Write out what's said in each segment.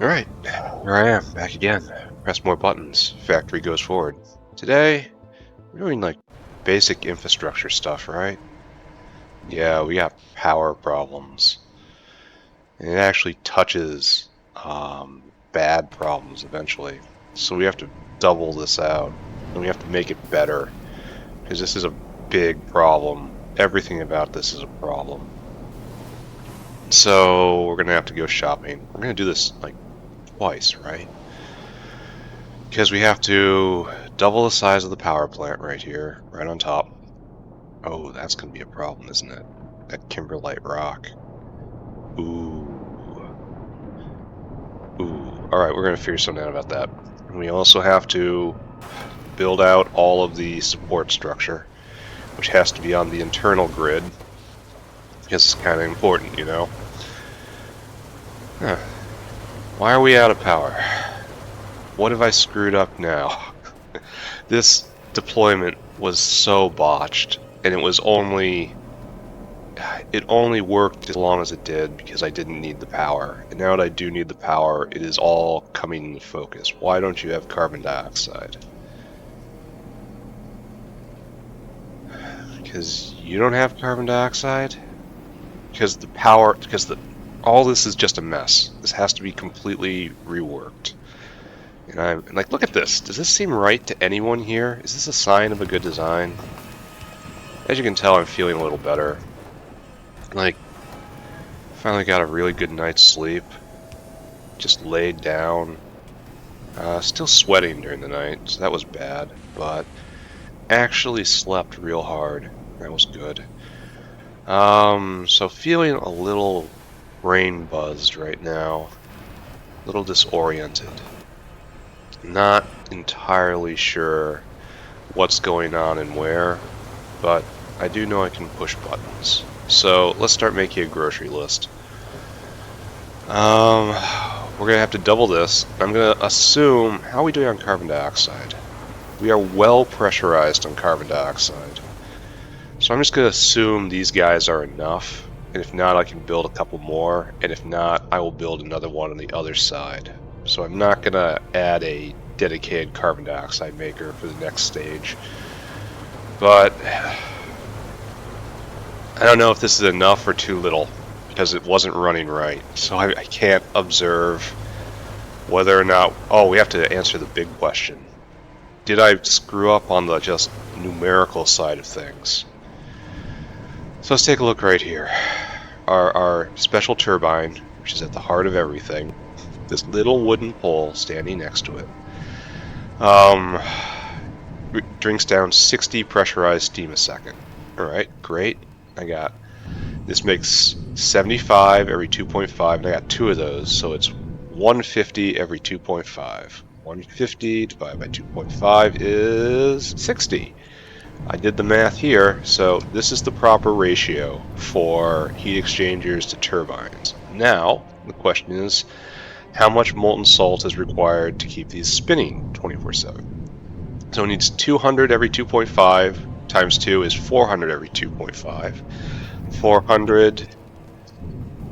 Alright, here I am, back again. Press more buttons. Factory goes forward. Today, we're doing like basic infrastructure stuff, right? Yeah, we got power problems. And it actually touches bad problems eventually. So we have to double this out. And we have to make it better. Because this is a big problem. Everything about this is a problem. So we're going to have to go shopping. We're going to do this like twice, right? Because we have to double the size of the power plant right here, right on top. Oh, that's going to be a problem, isn't it? That kimberlite rock. Ooh. Ooh. Alright, we're going to figure something out about that. And we also have to build out all of the support structure, which has to be on the internal grid. Because it's kind of important, you know? Huh. Why are we out of power? What have I screwed up now? This deployment was so botched, and it only worked as long as it did because I didn't need the power. And now that I do need the power, it is all coming into focus. Why don't you have carbon dioxide? Because you don't have carbon dioxide? Because all this is just a mess. This has to be completely reworked. And like, look at this. Does this seem right to anyone here? Is this a sign of a good design? As you can tell, I'm feeling a little better. Like, finally got a really good night's sleep. Just laid down. Still sweating during the night, so that was bad. But actually slept real hard. That was good. So feeling a little brain buzzed right now. A little disoriented. Not entirely sure what's going on and where, but I do know I can push buttons. So let's start making a grocery list. We're gonna have to double this. I'm gonna assume, how are we doing on carbon dioxide? We are well pressurized on carbon dioxide. So I'm just gonna assume these guys are enough, and if not, I can build a couple more, and if not, I will build another one on the other side. So I'm not gonna add a dedicated carbon dioxide maker for the next stage. But I don't know if this is enough or too little, because it wasn't running right. So I can't observe whether or not... Oh, we have to answer the big question. Did I screw up on the just numerical side of things? So let's take a look right here. Our special turbine, which is at the heart of everything. This little wooden pole standing next to it. Drinks down 60 pressurized steam a second. Alright, great. This makes 75 every 2.5, and I got two of those, so it's 150 every 2.5. 150 divided by 2.5 is 60. I did the math here, so this is the proper ratio for heat exchangers to turbines. Now, the question is, how much molten salt is required to keep these spinning 24/7? So it needs 200 every 2.5 times 2 is 400 every 2.5. 400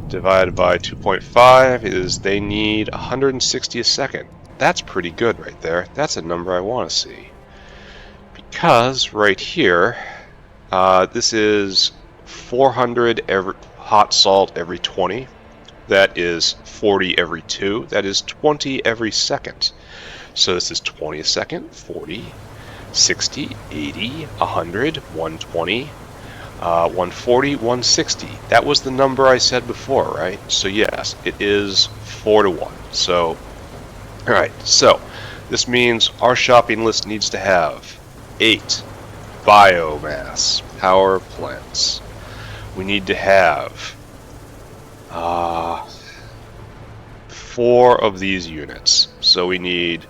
divided by 2.5 is they need 160 a second. That's pretty good right there. That's a number I want to see. Because right here, this is 400 hot salt every 20. That is 40 every 2. That is 20 every second. So this is 20 a second, 40, 60, 80, 100, 120, 140, 160. That was the number I said before, right? So yes, it is 4 to 1. So, alright, so this means our shopping list needs to have 8 biomass power plants. We need to have 4 of these units. So we need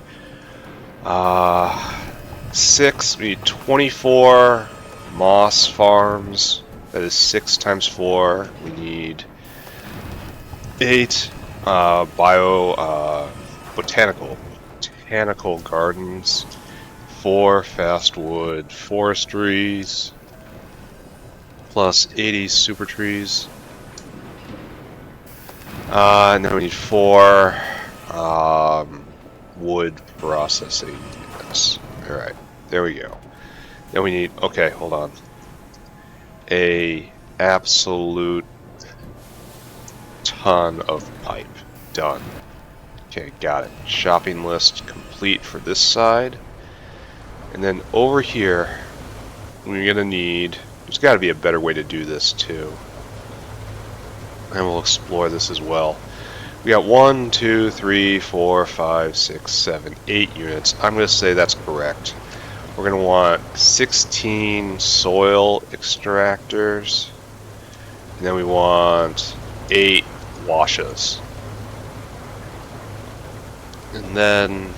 6, we need 24 moss farms. That is 6 times 4. We need 8 botanical gardens, 4 fast wood forestries, plus 80 super trees. And then we need 4 wood processing units. Alright, there we go. Then we need, okay, hold on. A absolute ton of pipe. Done. Okay, got it. Shopping list complete for this side. And then over here, we're gonna need, there's gotta be a better way to do this too. And we'll explore this as well. We got 1, 2, 3, 4, 5, 6, 7, 8 units. I'm going to say that's correct. We're going to want 16 soil extractors. And then we want 8 washes. And then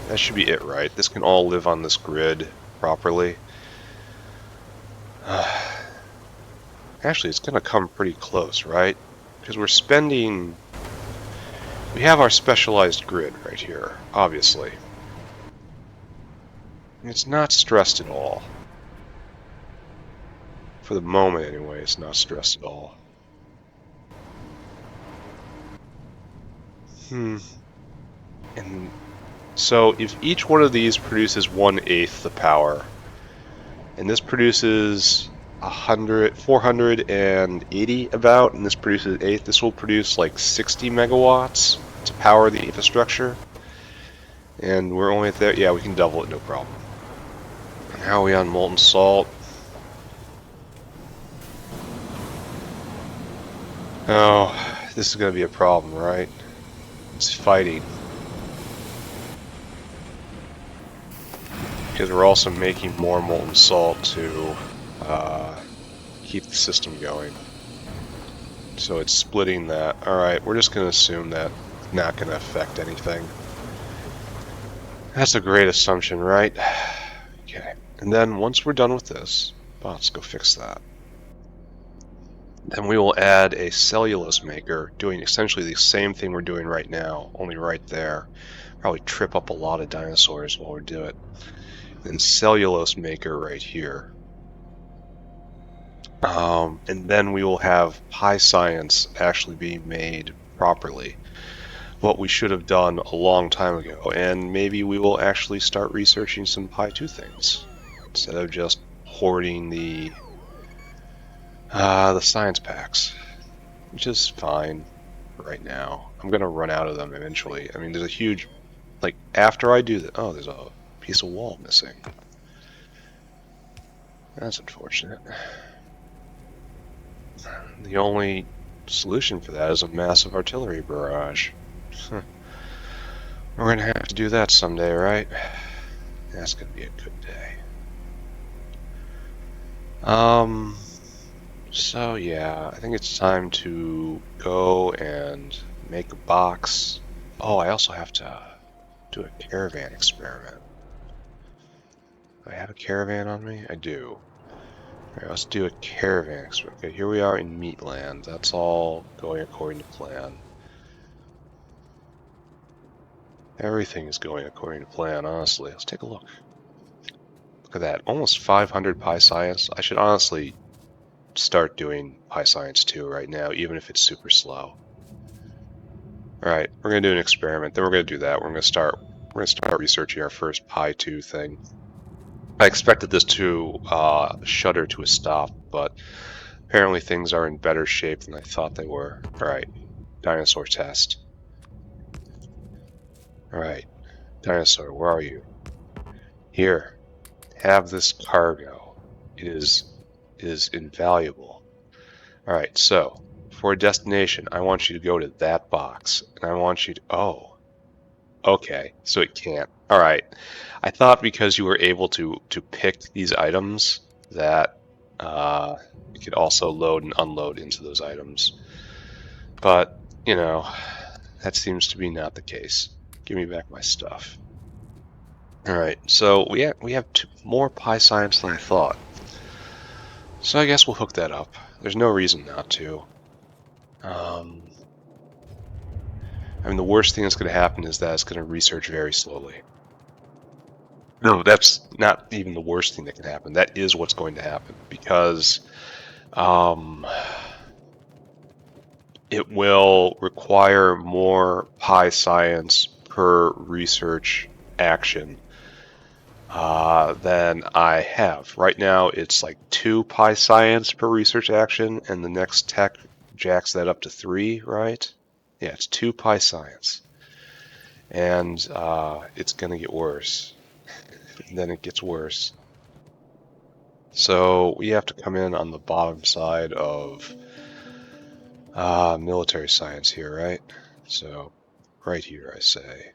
that should be it, right? This can all live on this grid properly. Actually, it's going to come pretty close, right? Because we're spending... We have our specialized grid right here, obviously. It's not stressed at all. For the moment, anyway, it's not stressed at all. And so, if each one of these produces 1/8 the power, and this produces 480 about, and this produces 8, this will produce like 60 megawatts to power the infrastructure. And we're only at there, yeah, we can double it, no problem. And how are we on molten salt? Oh, this is going to be a problem, right? It's fighting. Because we're also making more molten salt to keep the system going. So it's splitting that. Alright, we're just going to assume that it's not going to affect anything. That's a great assumption, right? Okay. And then once we're done with this, let's go fix that. Then we will add a cellulose maker, doing essentially the same thing we're doing right now, only right there. Probably trip up a lot of dinosaurs while we do it. Then cellulose maker right here. And then we will have Pi Science actually being made properly. What we should have done a long time ago, and maybe we will actually start researching some Pi 2 things instead of just hoarding the science packs, which is fine right now. I'm gonna run out of them eventually. I mean, there's a huge, like, after I do that, oh, there's a piece of wall missing. That's unfortunate. The only solution for that is a massive artillery barrage. We're gonna have to do that someday, right? That's gonna be a good day. So yeah, I think it's time to go and make a box. Oh, I also have to do a caravan experiment. Do I have a caravan on me? I do. Alright, let's do a caravan experiment. Okay, here we are in Meatland. That's all going according to plan. Everything is going according to plan, honestly. Let's take a look. Look at that. Almost 500 Pi Science. I should honestly start doing Pi Science 2 right now, even if it's super slow. Alright, we're going to do an experiment. Then we're going to do that. We're going to start researching our first Pi 2 thing. I expected this to shudder to a stop, but apparently things are in better shape than I thought they were. Alright, dinosaur test. Alright, dinosaur, where are you? Here, have this cargo. It is invaluable. Alright, so, for a destination, I want you to go to that box, and I want you to, oh, okay, so it can't. Alright, I thought because you were able to pick these items that you could also load and unload into those items. But, you know, that seems to be not the case. Give me back my stuff. Alright, so we have more Pi Science than I thought. So I guess we'll hook that up. There's no reason not to. I mean, the worst thing that's going to happen is that it's going to research very slowly. No, that's not even the worst thing that can happen. That is what's going to happen, because it will require more pi science per research action than I have. Right now, it's like 2 pi science per research action, and the next tech jacks that up to 3, right? Yeah, it's 2 pi science. And it's going to get worse. And then it gets worse. So we have to come in on the bottom side of military science here, right? So right here, I say.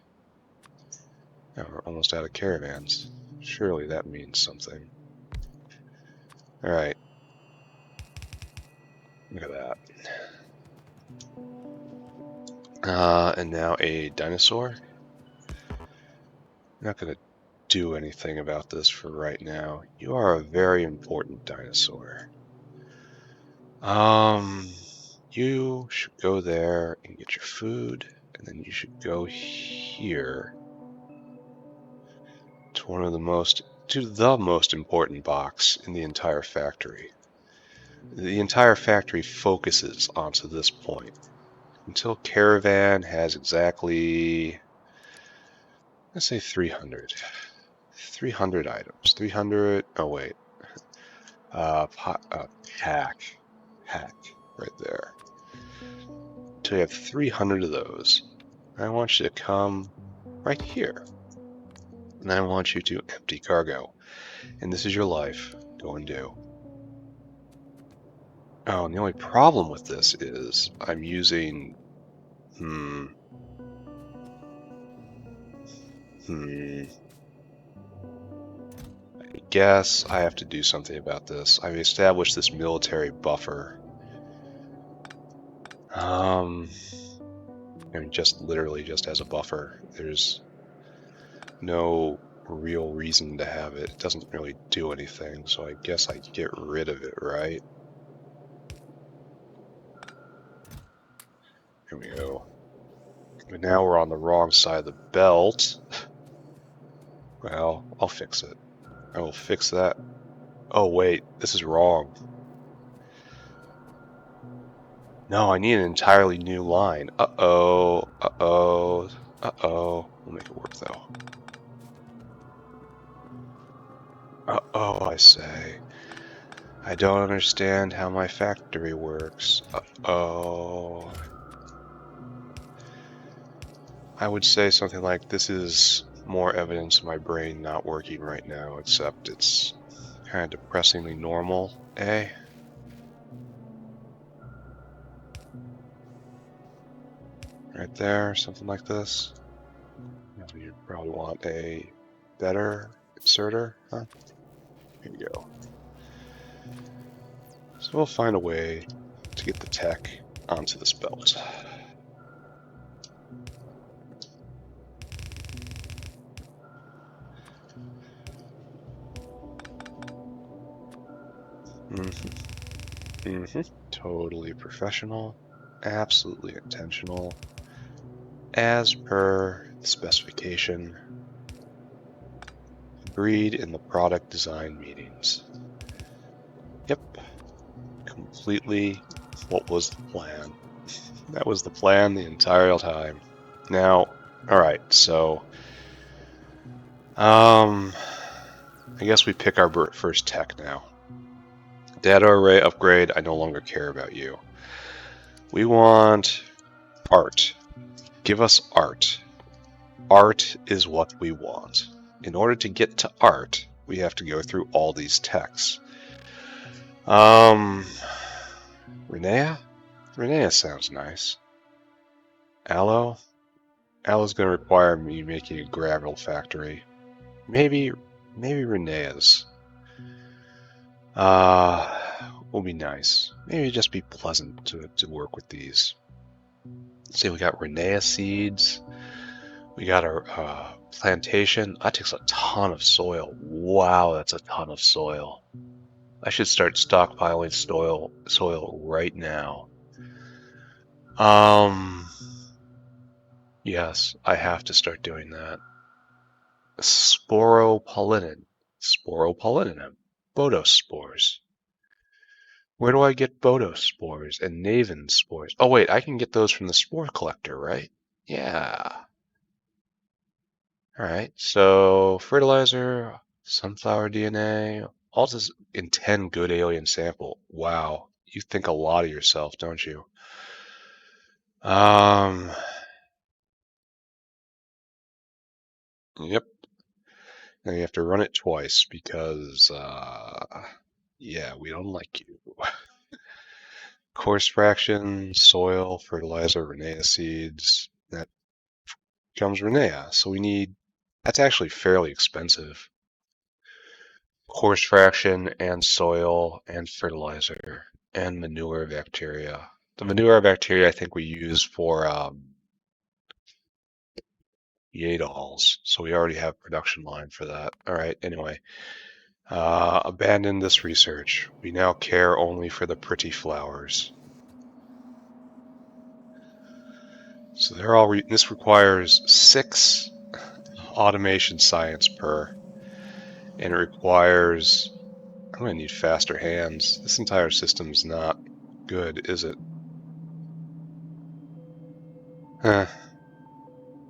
Now we're almost out of caravans. Surely that means something. All right. Look at that. And now a dinosaur. I'm not going to do anything about this for right now. You are a very important dinosaur. You should go there and get your food, and then you should go here to the most important box in the entire factory. The entire factory focuses onto this point. Until Caravan has exactly, let's say 300. 300 items. 300, oh wait. Hack. Hack, right there. Until you have 300 of those. I want you to come right here. And I want you to empty cargo. And this is your life. Go and do. Oh, and the only problem with this is I'm using... I guess I have to do something about this. I've established this military buffer. I mean, just literally just as a buffer. There's no real reason to have it. It doesn't really do anything, so I guess I get rid of it, right? Here we go. But now we're on the wrong side of the belt. Well, I'll fix it. I will fix that. Oh wait, this is wrong. No, I need an entirely new line. Uh-oh, uh-oh, uh-oh. We'll make it work though. Uh-oh, I say. I don't understand how my factory works. Uh-oh. I would say something like, this is more evidence of my brain not working right now, except it's kind of depressingly normal, eh? Right there, something like this. You probably want a better inserter, huh? Here you go. So we'll find a way to get the tech onto this belt. Totally professional, absolutely intentional, as per the specification, agreed in the product design meetings. Yep, completely what was the plan. That was the plan the entire time. Now, alright, so I guess we pick our first tech now. Data array upgrade, I no longer care about you. We want art. Give us art. Art is what we want. In order to get to art, we have to go through all these techs. Renea? Renea sounds nice. Aloe? Aloe's going to require me making a gravel factory. Maybe Renea's. Will be nice. Maybe just be pleasant to work with these. Let's see, we got Renea seeds. We got our plantation. That takes a ton of soil. Wow, that's a ton of soil. I should start stockpiling soil right now. Yes, I have to start doing that. Sporopollenin. Sporopolleninum. Bodospores. Where do I get Bodo spores and Naven spores? Oh wait, I can get those from the spore collector, right? Yeah. Alright, so fertilizer, sunflower DNA, all this in 10 good alien sample. Wow. You think a lot of yourself, don't you? Yep. Now you have to run it twice because, yeah, we don't like you. Course fraction, soil, fertilizer, Renea seeds. That comes Renea. So we need, that's actually fairly expensive. Course fraction and soil and fertilizer and manure bacteria. The manure bacteria I think we use for Yadols, so we already have production line for that. All right, anyway. Abandon this research. We now care only for the pretty flowers. So they're all, this requires 6 automation science per, and it requires, I'm going to need faster hands. This entire system's not good, is it? Huh.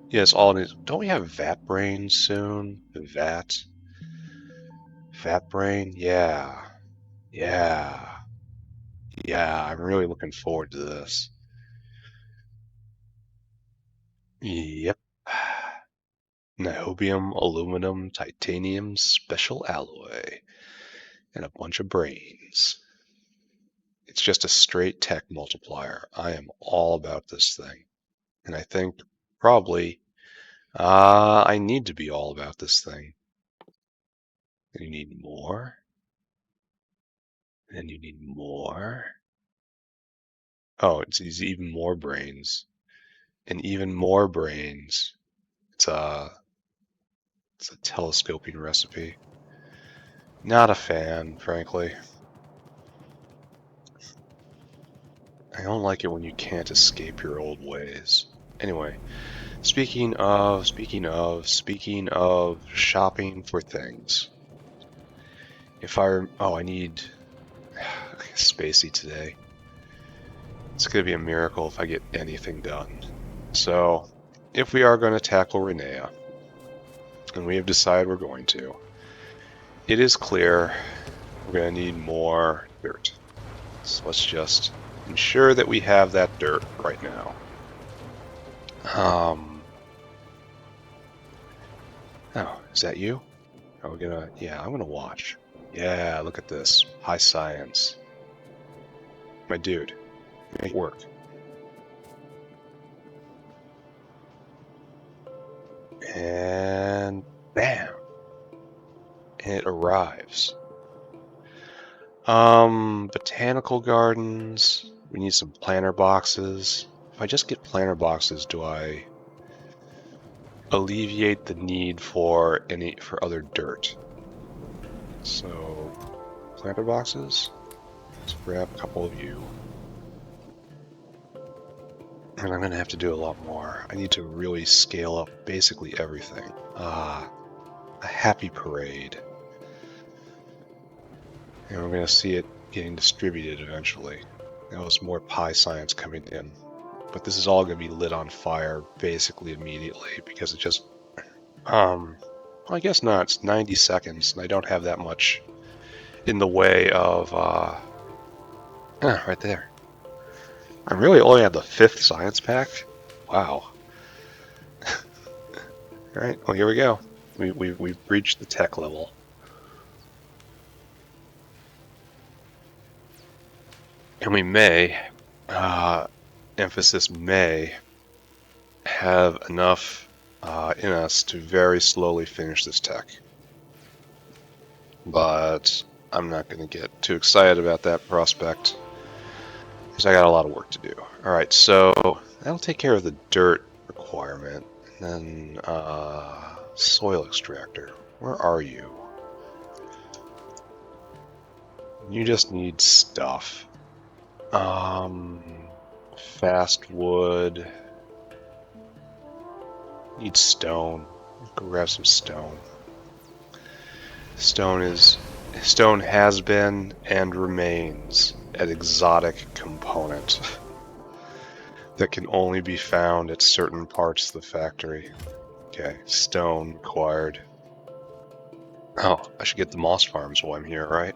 Yes, all needs. Don't we have Vat Brain soon? Vat Brain? Yeah. Yeah. Yeah, I'm really looking forward to this. Yep. Niobium, aluminum, titanium, special alloy, and a bunch of brains. It's just a straight tech multiplier. I am all about this thing. And I think probably I need to be all about this thing. And you need more. And you need more. Oh, it's even more brains. And even more brains. It's a telescoping recipe. Not a fan, frankly. I don't like it when you can't escape your old ways. Anyway, speaking of shopping for things. I need Spacey today. It's going to be a miracle if I get anything done. So, if we are going to tackle Renea, and we have decided we're going to, it is clear we're going to need more dirt. So let's just ensure that we have that dirt right now. Oh, is that you? Are we gonna, yeah, I'm gonna watch. Yeah, look at this. High science. My dude, make it work. And bam! And it arrives. Botanical gardens. We need some planter boxes. If I just get planter boxes, do I alleviate the need for other dirt? So, planter boxes. Let's grab a couple of you. And I'm going to have to do a lot more. I need to really scale up basically everything. A happy parade. And we're going to see it getting distributed eventually. Now there's more pie science coming in. But this is all going to be lit on fire basically immediately because it just... well, I guess not. It's 90 seconds and I don't have that much in the way of... right there. I really only have the 5th science pack? Wow. Alright, well here we go. We've reached the tech level. And we may, emphasis may, have enough in us to very slowly finish this tech. But I'm not going to get too excited about that prospect, because I got a lot of work to do. Alright, so that'll take care of the dirt requirement. And then, soil extractor. Where are you? You just need stuff. Fast wood. Need stone. Go grab some stone. Stone has been and remains an exotic component that can only be found at certain parts of the factory. Okay, stone required. Oh, I should get the moss farms while I'm here, right?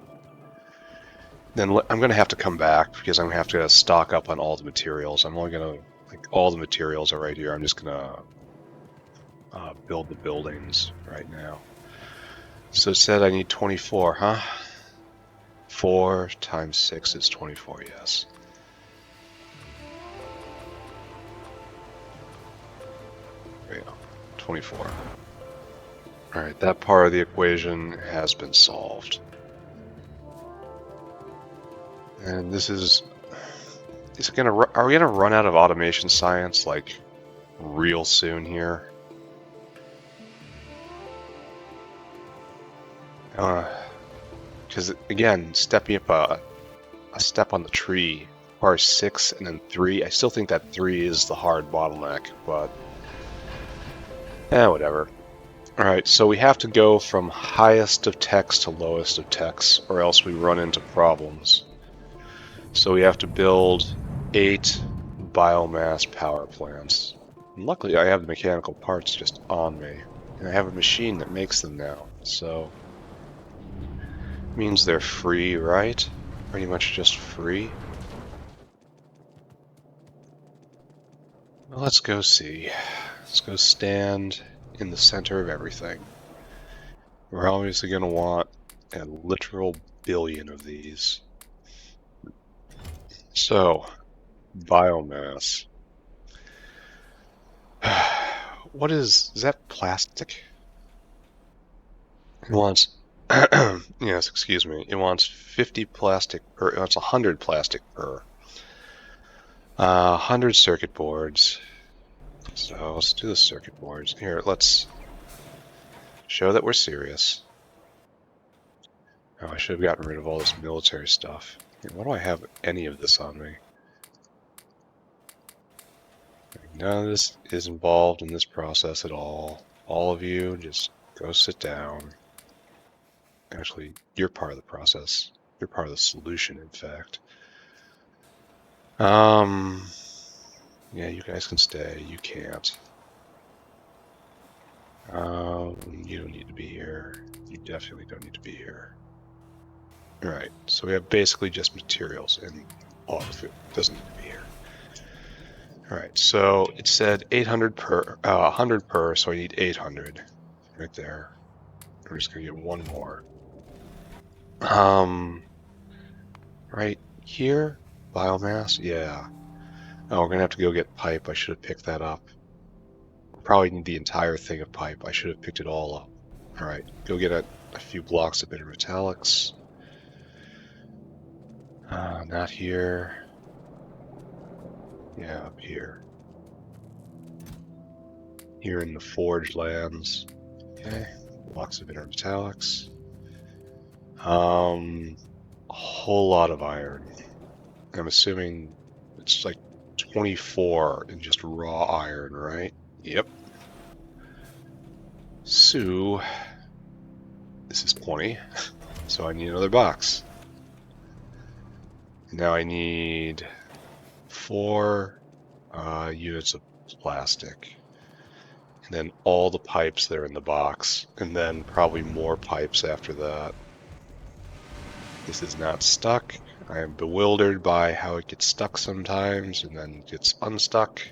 Then I'm going to have to come back because I'm going to have to stock up on all the materials. I'm only going to, like, all the materials are right here. I'm just going to build the buildings right now. So it said I need 24, huh? 4 times 6 is 24, yes. There you go, 24. Alright, that part of the equation has been solved. And this is it gonna, are we gonna run out of automation science, like, real soon here? Because, again, stepping up a step on the tree requires 6 and then 3. I still think that 3 is the hard bottleneck, but whatever. Alright, so we have to go from highest of techs to lowest of techs, or else we run into problems. So we have to build 8 biomass power plants. And luckily I have the mechanical parts just on me, and I have a machine that makes them now, so it means they're free, right? Pretty much just free. Well, let's go see. Let's go stand in the center of everything. We're obviously going to want a literal billion of these. So, biomass. What is that plastic? It wants, yes, excuse me, it wants 50 plastic per, it wants 100 plastic per. 100 circuit boards. So let's do the circuit boards. Here, let's show that we're serious. Oh, I should have gotten rid of all this military stuff. Why do I have any of this on me? None of this is involved in this process at all. All of you, just go sit down. Actually, you're part of the process. You're part of the solution, in fact. Yeah, you guys can stay. You can't. You don't need to be here. You definitely don't need to be here. Alright, so we have basically just materials, and all of it doesn't need to be here. Alright, so it said 800 per, 100 per, so I need 800 right there. We're just gonna get one more. Right here, biomass, yeah. Oh, we're gonna have to go get pipe. I should have picked that up. Probably need the entire thing of pipe. I should have picked it all up. Alright, go get a few blocks of bitter metallics. Not here. Yeah, up here. Here in the forge lands. Okay, blocks of bitter metallics. A whole lot of iron. I'm assuming it's like 24 in just raw iron, right? Yep. So, this is 20, so I need another box. Now I need 4 units of plastic, and then all the pipes that are in the box, and then probably more pipes after that. This is not stuck. I am bewildered by how it gets stuck sometimes and then gets unstuck.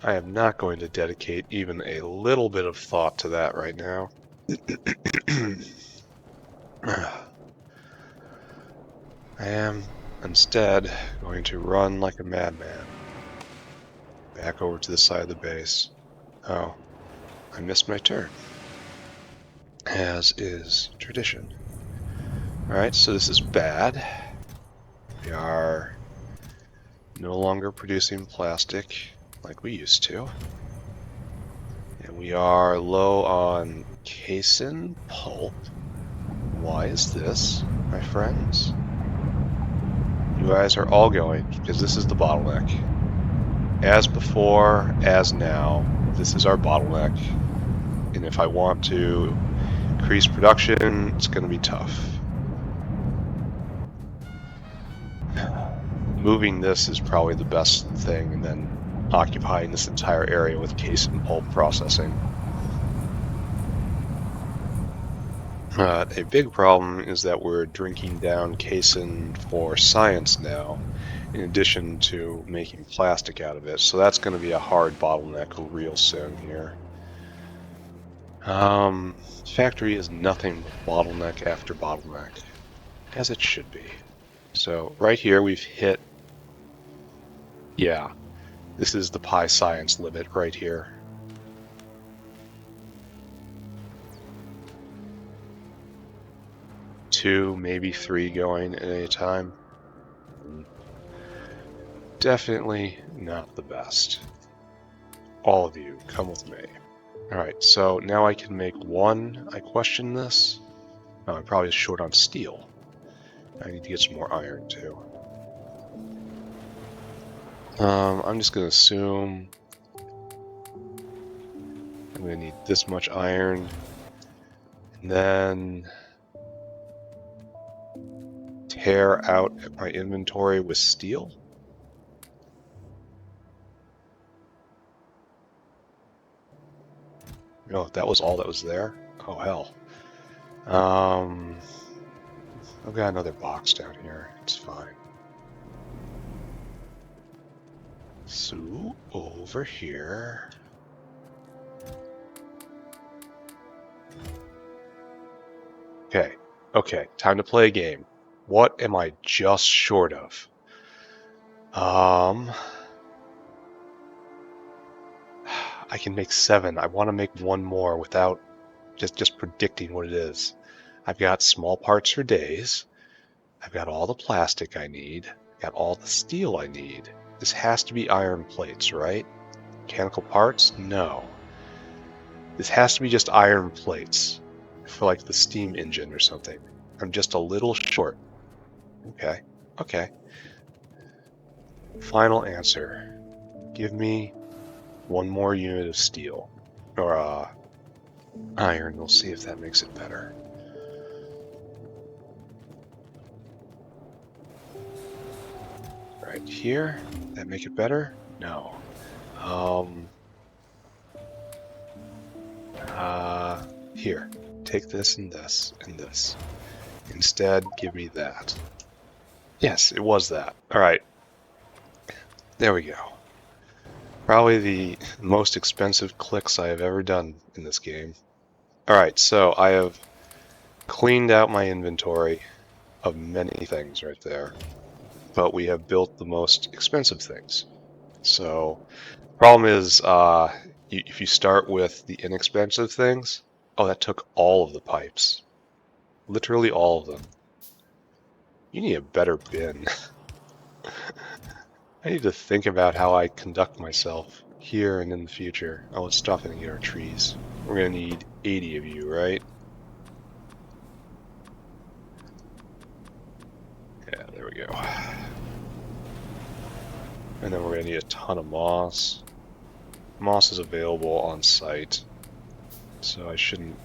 I am not going to dedicate even a little bit of thought to that right now. I am instead going to run like a madman back over to the side of the base. Oh, I missed my turn, as is tradition. Alright, so this is bad. We are no longer producing plastic like we used to. And we are low on casein pulp. Why is this, my friends? You guys are all going, because this is the bottleneck. As before, as now, this is our bottleneck. And if I want to increase production, it's going to be tough. moving this is probably the best thing, and then occupying this entire area with case and pulp processing. A big problem is that we're drinking down casein for science now, in addition to making plastic out of it. So that's going to be a hard bottleneck real soon here. Factory is nothing but bottleneck after bottleneck, as it should be. So right here we've hit, yeah, this is the pi science limit right here. Two, maybe three going at any time. Definitely not the best. All of you, come with me. Alright, so now I can make one. I question this. Oh, I'm probably short on steel. I need to get some more iron too. I'm just going to assume I'm going to need this much iron. And then tear out my inventory with steel. Oh, that was all that was there? Oh, hell. I've got another box down here. It's fine. So, over here. Okay, time to play a game. What am I just short of? I can make 7. I want to make one more without just predicting what it is. I've got small parts for days. I've got all the plastic I need. I've got all the steel I need. This has to be iron plates, right? Mechanical parts? No. This has to be just iron plates for like the steam engine or something. I'm just a little short. Okay. Final answer. Give me one more unit of steel. Or, iron. We'll see if that makes it better. Right here. That make it better? No. Here. Take this and this and this. Instead, give me that. Yes, it was that. Alright. There we go. Probably the most expensive clicks I have ever done in this game. Alright, so I have cleaned out my inventory of many things right there. But we have built the most expensive things. So, problem is, if you start with the inexpensive things, oh, that took all of the pipes. Literally all of them. You need a better bin. I need to think about how I conduct myself here and in the future. Oh, let's stop and get our trees. We're gonna need 80 of you, right? Yeah, there we go. And then we're gonna need a ton of moss. Moss is available on site, so I shouldn't...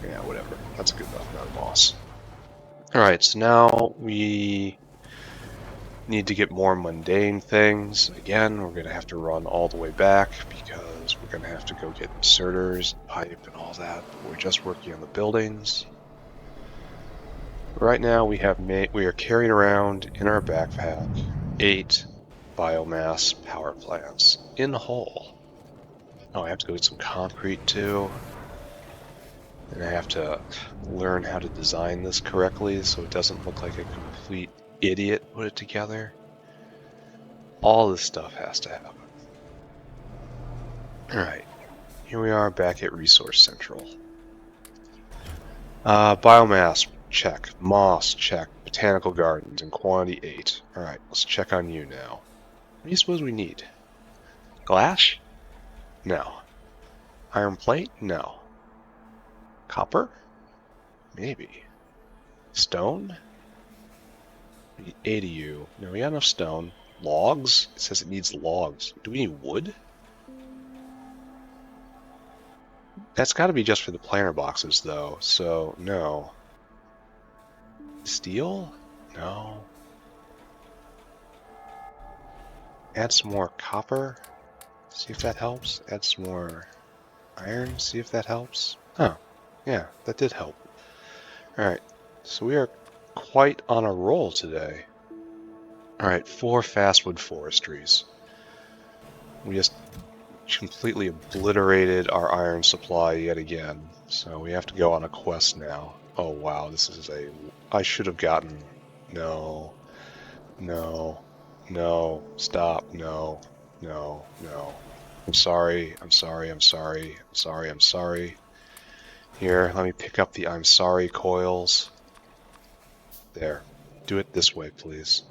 Yeah, whatever. That's a good enough amount of moss. Alright, so now we need to get more mundane things. Again, we're going to have to run all the way back because we're going to have to go get inserters, pipe, and all that. We're just working on the buildings. Right now we are carrying around in our backpack 8 biomass power plants in whole. Oh, I have to go get some concrete too. And I have to learn how to design this correctly so it doesn't look like a complete idiot put it together. All this stuff has to happen. Alright, here we are back at Resource Central. Biomass, check. Moss, check. Botanical gardens in quantity 8. Alright, let's check on you now. What do you suppose we need? Glass? No. Iron plate? No. Copper? Maybe. Stone? We need 8 of you. No, we got enough stone. Logs? It says it needs logs. Do we need wood? That's got to be just for the planter boxes, though, so no. Steel? No. Add some more copper. See if that helps. Add some more iron. See if that helps. Oh, yeah, that did help. Alright, so we are quite on a roll today. Alright, 4 fastwood forestries. We just completely obliterated our iron supply yet again. So we have to go on a quest now. Oh wow, this is a... I should have gotten... No. No. No. Stop. No. No. No. I'm sorry. I'm sorry. I'm sorry. I'm sorry. I'm sorry. Here, let me pick up the I'm sorry coils. There. Do it this way, please.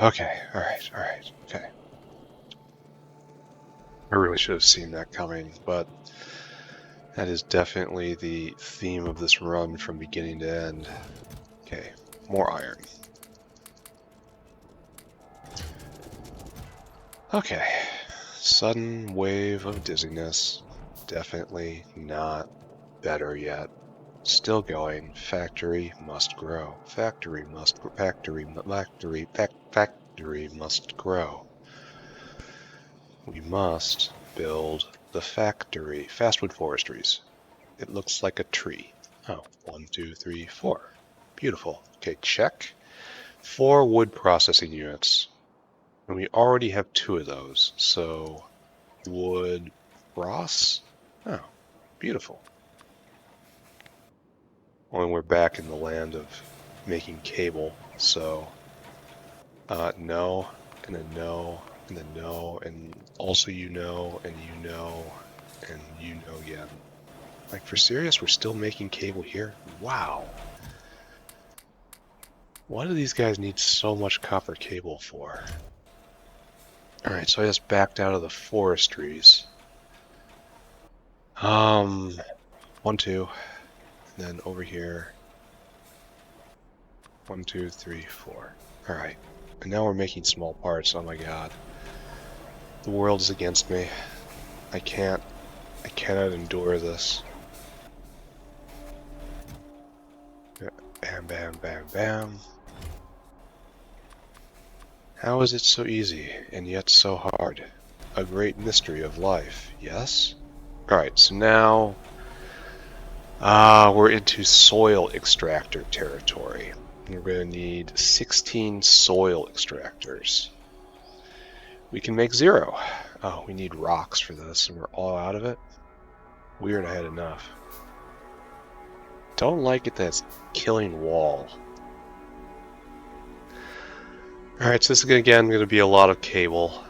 Okay. Alright. Alright. Okay. I really should have seen that coming, but that is definitely the theme of this run from beginning to end. Okay. More iron. Okay. Sudden wave of dizziness. Definitely not better yet. Still going. Factory must grow. Factory must factory must grow. We must build the factory. Fastwood forestries. It looks like a tree. Oh, 1, 2, 3, 4. Beautiful. Okay, check. 4 wood processing units. And we already have 2 of those. So, wood Ross? Oh, beautiful. Only we're back in the land of making cable, so no, and then no, and then no, and also you know, and you know, and you know again. Like, for serious, we're still making cable here? Wow. Why do these guys need so much copper cable for? Alright, so I just backed out of the forestries. 1, 2, and then over here. 1, 2, 3, 4. Alright. And now we're making small parts. Oh my god. The world is against me. I cannot endure this. Bam, bam, bam, bam. How is it so easy, and yet so hard? A great mystery of life, yes? Alright, so now... we're into soil extractor territory. We're going to need 16 soil extractors. We can make 0. Oh, we need rocks for this, and we're all out of it? Weird, I had enough. Don't like it that's killing wall. Alright, so this is again going to be a lot of cable.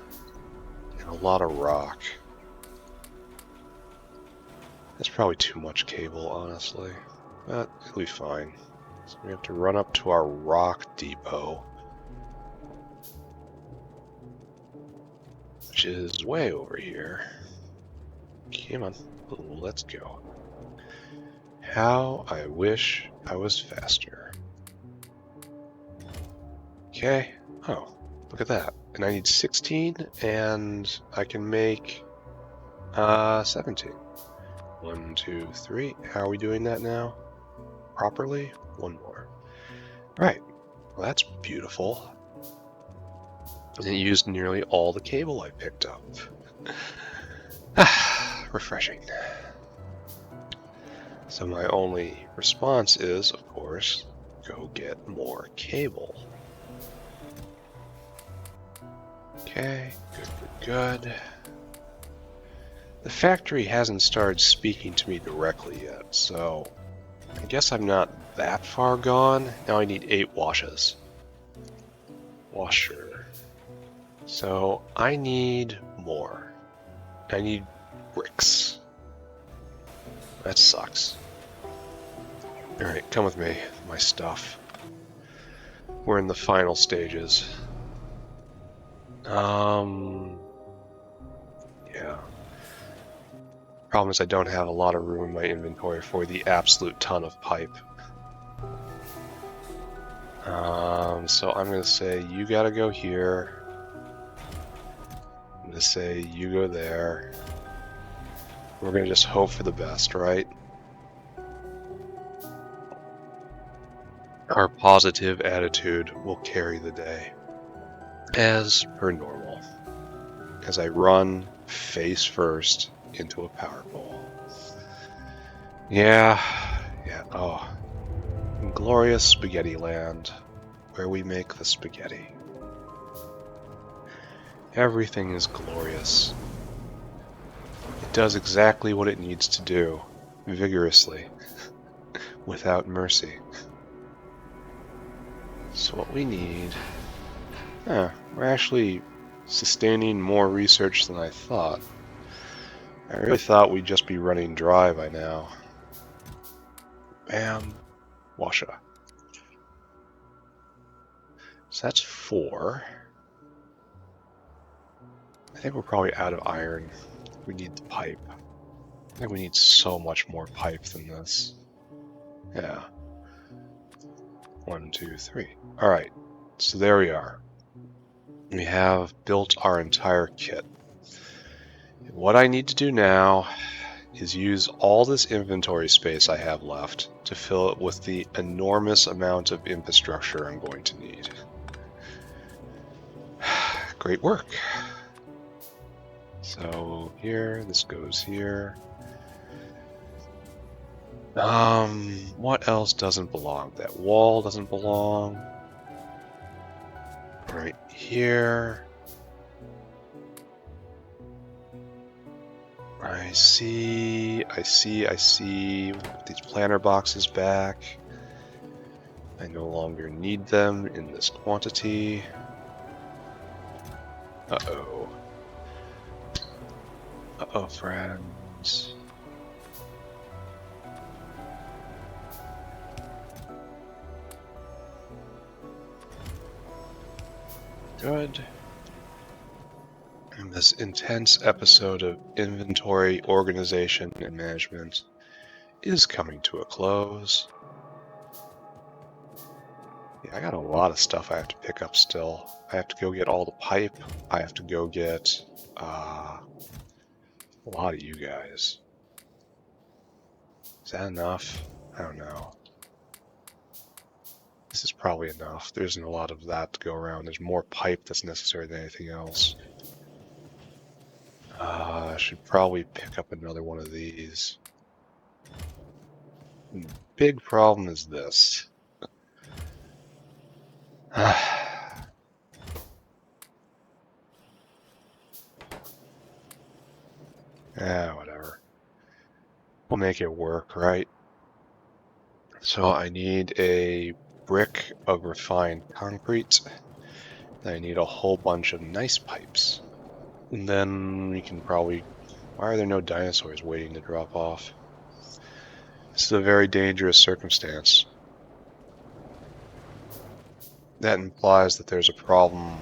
And a lot of rock. That's probably too much cable, honestly. But it'll be fine. So we have to run up to our rock depot. Which is way over here. Come on. Ooh, let's go. How I wish I was faster. Okay. Oh, look at that. And I need 16, and I can make 17. 1, 2, 3. How are we doing that now? Properly? 1 more. Right. Well, that's beautiful. And it used nearly all the cable I picked up. Refreshing. So my only response is, of course, go get more cable. Okay, good. The factory hasn't started speaking to me directly yet, so I guess I'm not that far gone. Now I need 8 washes. Washer. So I need more. I need bricks. That sucks. Alright, come with me. My stuff. We're in the final stages. Yeah. Problem is I don't have a lot of room in my inventory for the absolute ton of pipe. So I'm gonna say you gotta go here. I'm gonna say you go there. We're gonna just hope for the best, right? Our positive attitude will carry the day. as per normal, as I run face first into a power pole. Yeah, oh. In glorious spaghetti land, where we make the spaghetti. Everything is glorious. It does exactly what it needs to do, vigorously, without mercy. So what we need... we're actually sustaining more research than I thought. I really thought we'd just be running dry by now. Bam. Washa. So that's 4. I think we're probably out of iron. We need the pipe. I think we need so much more pipe than this. Yeah. 1, 2, 3. Alright, so there we are. We have built our entire kit. And what I need to do now is use all this inventory space I have left to fill it with the enormous amount of infrastructure I'm going to need. Great work. So here, this goes here. What else doesn't belong? That wall doesn't belong. Right here. I see. Put these planter boxes back. I no longer need them in this quantity. Uh-oh. Uh-oh, friends. Good. And this intense episode of inventory organization and management is coming to a close. Yeah, I got a lot of stuff I have to pick up still. I have to go get all the pipe. I have to go get a lot of you guys. Is that enough? I don't know. This is probably enough. There isn't a lot of that to go around. There's more pipe that's necessary than anything else. I should probably pick up another one of these. The big problem is this. Whatever. We'll make it work, right? So I need a brick of refined concrete. I need a whole bunch of nice pipes. And then we can probably... Why are there no dinosaurs waiting to drop off? This is a very dangerous circumstance. That implies that there's a problem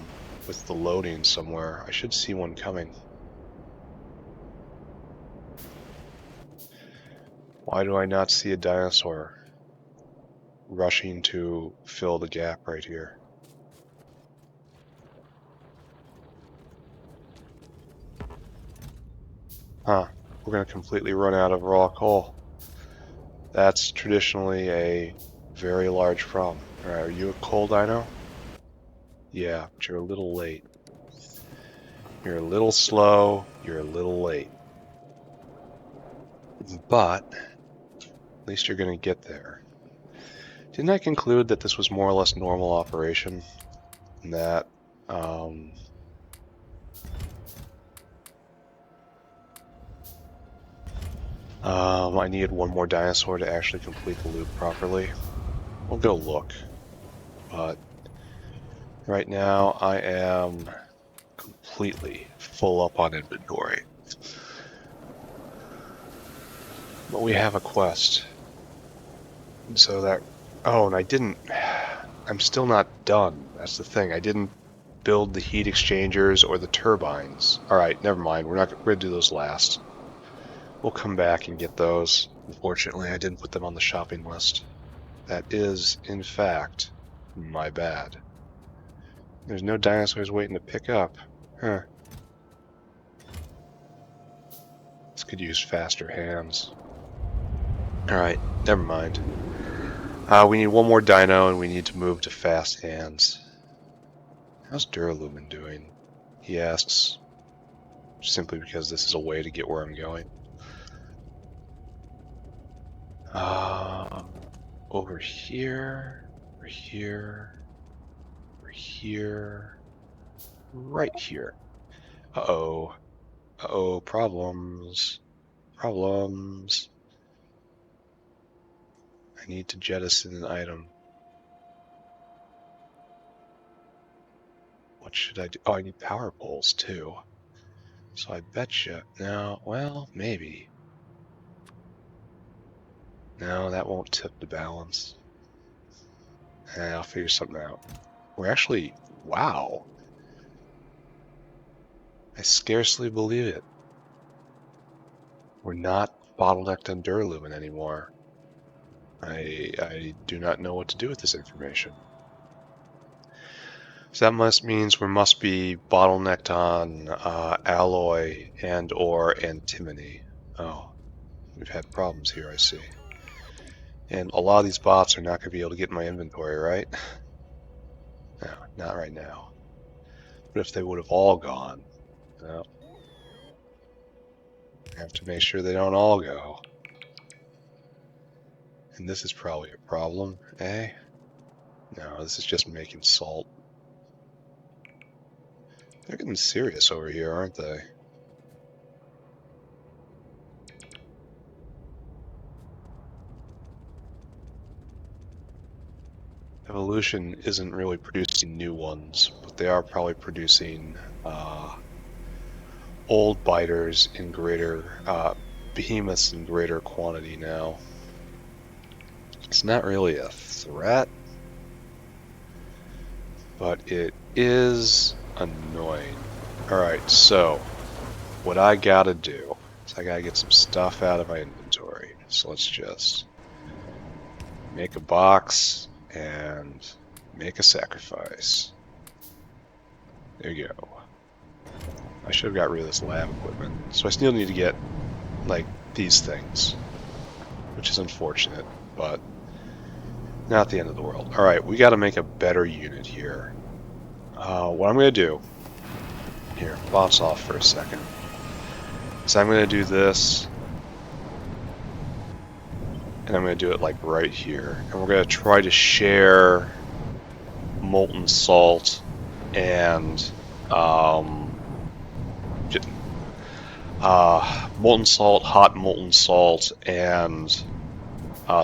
with the loading somewhere. I should see one coming. Why do I not see a dinosaur rushing to fill the gap right here? Huh. We're going to completely run out of raw coal. That's traditionally a very large problem. Alright, are you a coal dino? Yeah, but you're a little late. You're a little slow, you're a little late. But, at least you're going to get there. Didn't I conclude that this was more or less normal operation? And that, I needed one more dinosaur to actually complete the loop properly. We'll go look. But right now I am completely full up on inventory. But we have a quest. And so that... Oh, and I didn't... I'm still not done. That's the thing. I didn't build the heat exchangers or the turbines. Alright, never mind. We're going to do those last. We'll come back and get those. Unfortunately, I didn't put them on the shopping list. That is, in fact, my bad. There's no dinosaurs waiting to pick up. Huh. This could use faster hands. Alright, never mind. We need one more dino and we need to move to fast hands. How's Duralumin doing? He asks, simply because this is a way to get where I'm going. Over here, over here, over here, right here. Uh-oh. Uh-oh, problems. Problems. I need to jettison an item. What should I do? Oh, I need power poles too. So I betcha. No, well, maybe. No, that won't tip the balance. I'll figure something out. We're actually, wow. I scarcely believe it. We're not bottlenecked on Duralumin anymore. I do not know what to do with this information. So that means we must be bottlenecked on alloy and or antimony. Oh, we've had problems here, I see. And a lot of these bots are not going to be able to get in my inventory, right? No, not right now. But if they would have all gone, well, I have to make sure they don't all go. And this is probably a problem, eh? No, this is just making salt. They're getting serious over here, aren't they? Evolution isn't really producing new ones, but they are probably producing old biters in greater, behemoths in greater quantity now. It's not really a threat, but it is annoying. Alright, so what I gotta do is I gotta get some stuff out of my inventory. So let's just make a box and make a sacrifice. There you go. I should have got rid of this lab equipment. So I still need to get, like, these things, which is unfortunate, but not the end of the world. Alright, we gotta make a better unit here. What I'm gonna do, here, bounce off for a second. So I'm gonna do this, and I'm gonna do it like right here. And we're gonna try to share molten salt and molten salt, hot molten salt, and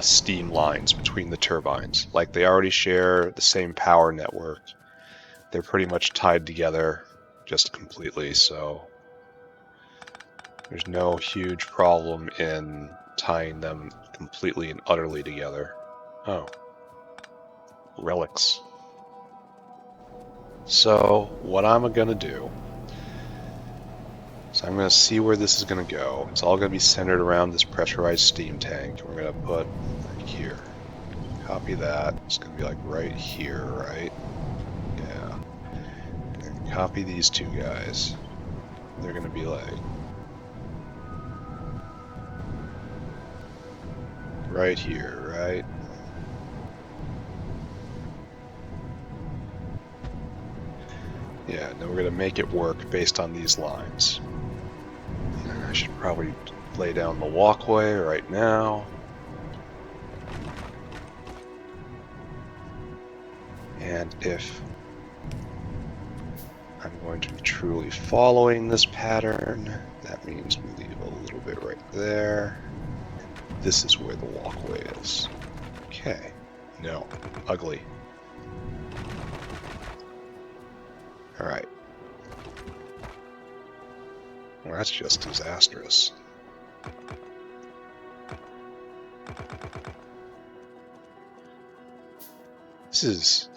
steam lines between the turbines. Like, they already share the same power network. They're pretty much tied together just completely, so there's no huge problem in tying them completely and utterly together. Oh. Relics. So, what I'm gonna do is I'm gonna see where this is gonna go. It's all gonna be centered around this pressurized steam tank. We're gonna put like here. Copy that. It's gonna be like right here, right? Yeah. And copy these two guys. They're gonna be like right here, right? Yeah, now we're gonna make it work based on these lines. I should probably lay down the walkway right now. And if I'm going to be truly following this pattern, that means we leave a little bit right there. This is where the walkway is. Okay. No. Ugly. Alright. Well, that's just disastrous. This is,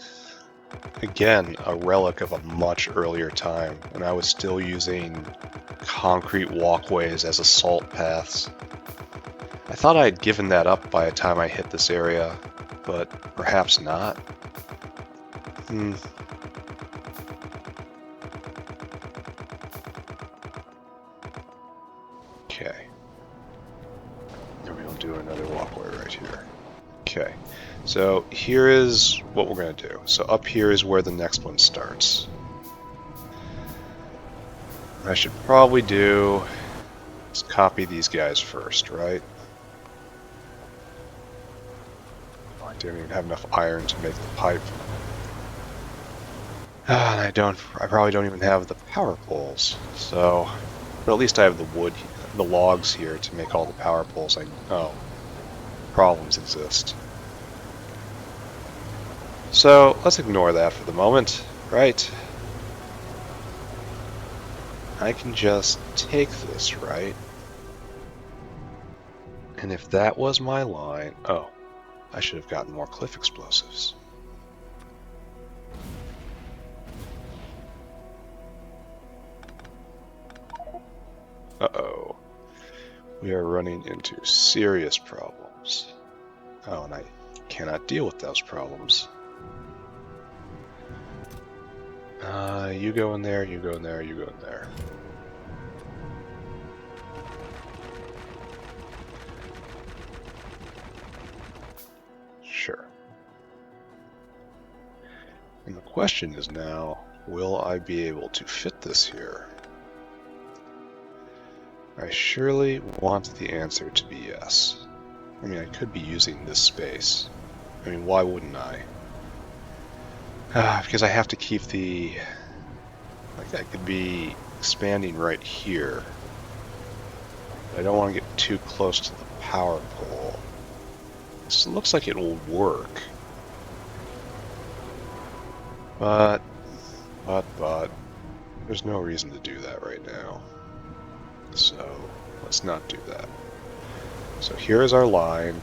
again, a relic of a much earlier time, when I was still using concrete walkways as assault paths. I thought I had given that up by the time I hit this area, but perhaps not. Okay. And we'll do another walkway right here. Okay. So here is what we're going to do. So up here is where the next one starts. I should probably do is copy these guys first, right? I didn't even have enough iron to make the pipe. And I probably don't even have the power poles, so, but at least I have the wood, the logs here to make all the power poles. Problems exist. So let's ignore that for the moment, right? I can just take this, right? And if that was my line, oh, I should have gotten more cliff explosives. Uh-oh. We are running into serious problems. Oh, and I cannot deal with those problems. You go in there, you go in there, you go in there. Sure. And the question is now, will I be able to fit this here? I surely want the answer to be yes. I mean, I could be using this space. I mean, why wouldn't I? Because I have to keep the... Like, I could be expanding right here. But I don't want to get too close to the power pole. This looks like it will work. But, there's no reason to do that right now. So, let's not do that. So here's our line.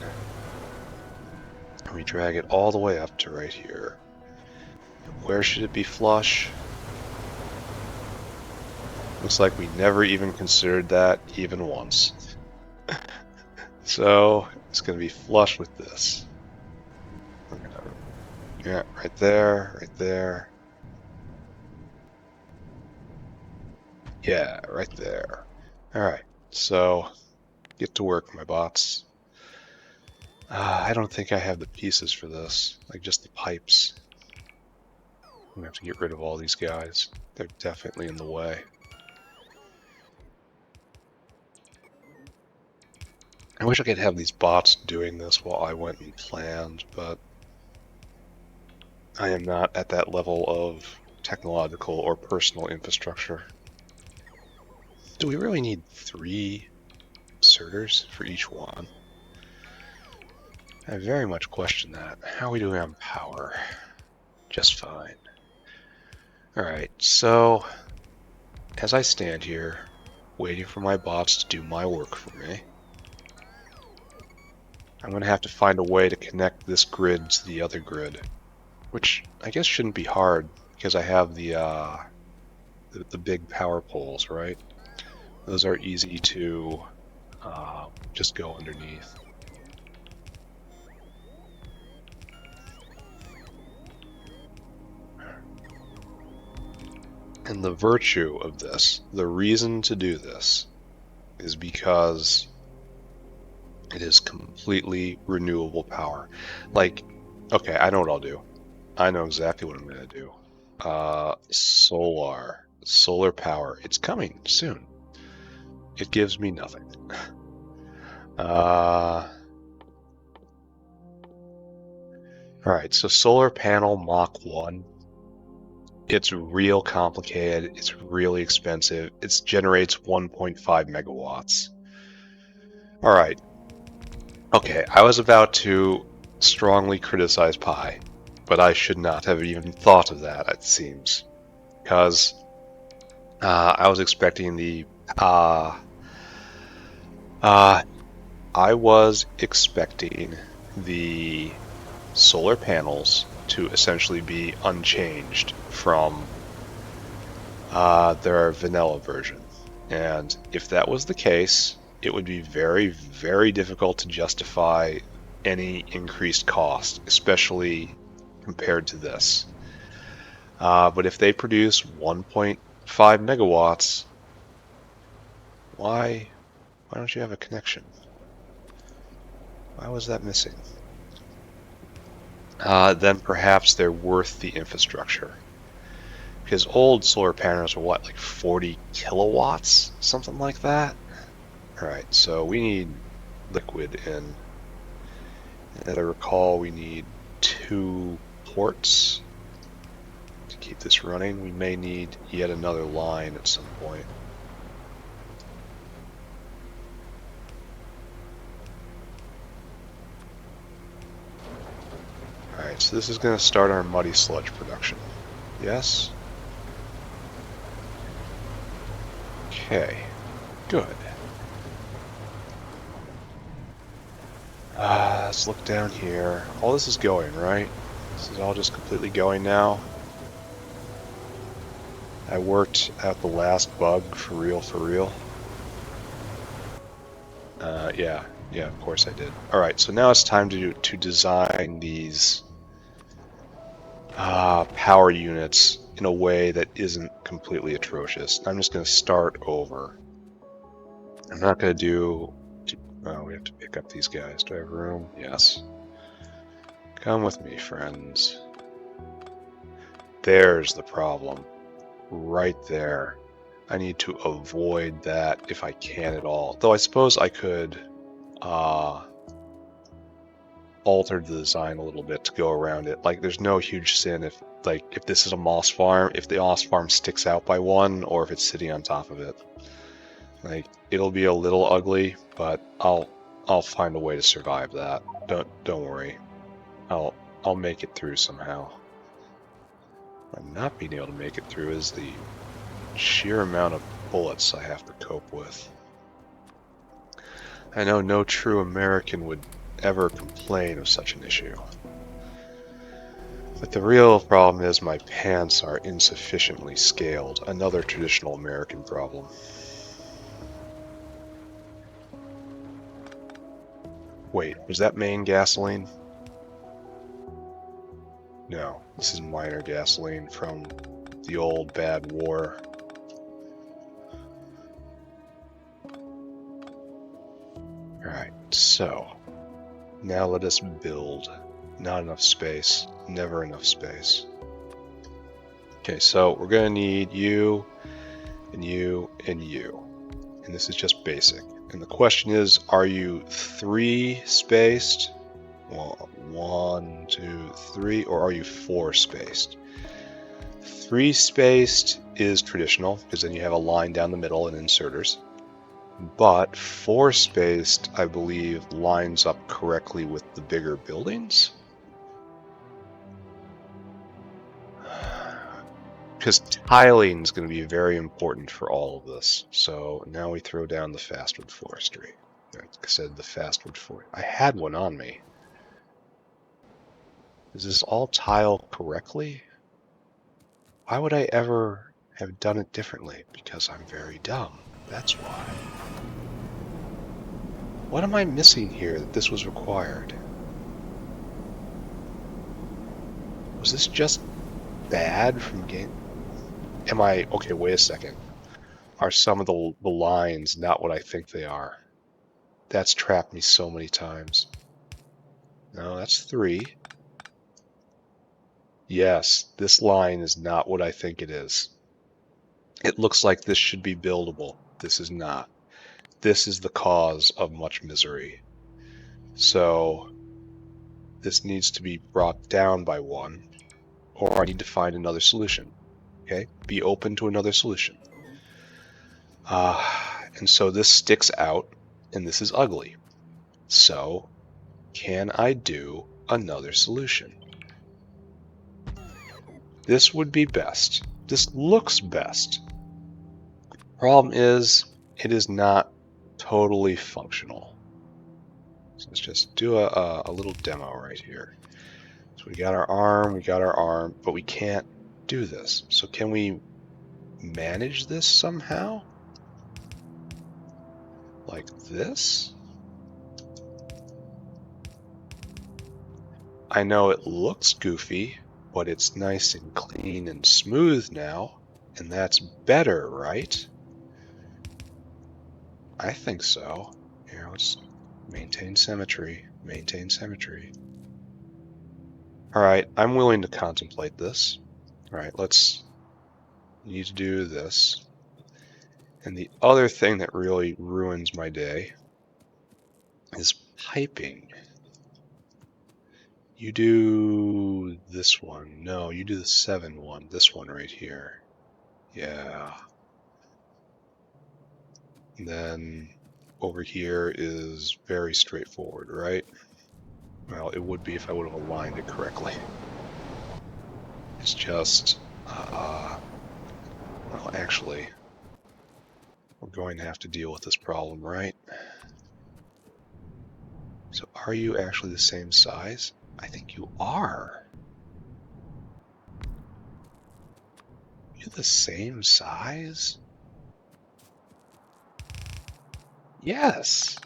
And we drag it all the way up to right here. And where should it be flush? Looks like we never even considered that even once. So it's going to be flush with this. Yeah, right there, right there. Yeah, right there. Alright, so get to work, my bots. I don't think I have the pieces for this, like just the pipes. I'm going to have to get rid of all these guys. They're definitely in the way. I wish I could have these bots doing this while I went and planned, but I am not at that level of technological or personal infrastructure. Do we really need 3 inserters for each one? I very much question that. How are we doing on power? Just fine. Alright, so as I stand here, waiting for my bots to do my work for me, I'm going to have to find a way to connect this grid to the other grid, which I guess shouldn't be hard because I have the big power poles, right? Those are easy to just go underneath. And the virtue of this, the reason to do this, is because it is completely renewable power. Like, okay, I know what I'll do. I know exactly what I'm going to do. Solar power. It's coming soon. It gives me nothing. Alright, so solar panel Mach 1. It's real complicated. It's really expensive. It generates 1.5 megawatts. Alright. Okay, I was about to strongly criticize Pi, but I should not have even thought of that, it seems. Because I was expecting the... I was expecting the solar panels to essentially be unchanged from their vanilla version. And if that was the case, it would be very, very difficult to justify any increased cost, especially compared to this. But if they produce 1.5 megawatts, why don't you have a connection? Why was that missing? Then perhaps they're worth the infrastructure. Because old solar panels are what, like 40 kilowatts? Something like that? Alright, so we need liquid in. As I recall, we need 2 ports to keep this running. We may need yet another line at some point. Alright, so this is going to start our muddy sludge production. Yes? Okay, good. Let's look down here. All this is going, right? This is all just completely going now. I worked out the last bug for real, for real. Yeah, of course I did. Alright, so now it's time to design these power units in a way that isn't completely atrocious. I'm just going to start over. I'm not going to do... Oh, we have to pick up these guys. Do I have room? Yes. Come with me, friends. There's the problem. Right there. I need to avoid that if I can at all. Though I suppose I could alter the design a little bit to go around it. Like, there's no huge sin if this is a moss farm, if the moss farm sticks out by one, or if it's sitting on top of it. Like, it'll be a little ugly, but I'll find a way to survive that. Don't worry. I'll make it through somehow. What I'm not being able to make it through is the sheer amount of bullets I have to cope with. I know no true American would ever complain of such an issue. But the real problem is my pants are insufficiently scaled, another traditional American problem. Wait, was that main gasoline? No, this is minor gasoline from the old bad war. Alright, so now let us build. Not enough space, never enough space. Okay, so we're going to need you, and you, and you. And this is just basic. And the question is, are you 3 spaced? Well, 1, 2, 3, or are you 4 spaced? 3 spaced is traditional, because then you have a line down the middle and inserters. But 4 spaced, I believe, lines up correctly with the bigger buildings. Because tiling is going to be very important for all of this. So now we throw down the fastwood forestry. Like I said, the fastwood forestry. I had one on me. Is this all tile correctly? Why would I ever have done it differently? Because I'm very dumb. That's why. What am I missing here that this was required? Was this just bad from game? Am I... Okay, wait a second. Are some of the lines not what I think they are? That's trapped me so many times. No, that's 3. Yes, this line is not what I think it is. It looks like this should be buildable. This is not. This is the cause of much misery. So this needs to be brought down by 1, or I need to find another solution. Okay? Be open to another solution. And so this sticks out, and this is ugly. So, can I do another solution? This would be best. This looks best. Problem is, it is not totally functional. So let's just do a little demo right here. So we got our arm, but we can't do this. So can we manage this somehow? Like this? I know it looks goofy, but it's nice and clean and smooth now, and that's better, right? I think so. Here, let's maintain symmetry. Maintain symmetry. Alright, I'm willing to contemplate this. Alright, let's you need to do this. And the other thing that really ruins my day is piping. You do this one. No, you do the 7 one. This one right here. Yeah. And then over here is very straightforward, right? Well, it would be if I would have aligned it correctly. It's just, well, actually, we're going to have to deal with this problem, right? So are you actually the same size? I think you are. You're the same size? Yes.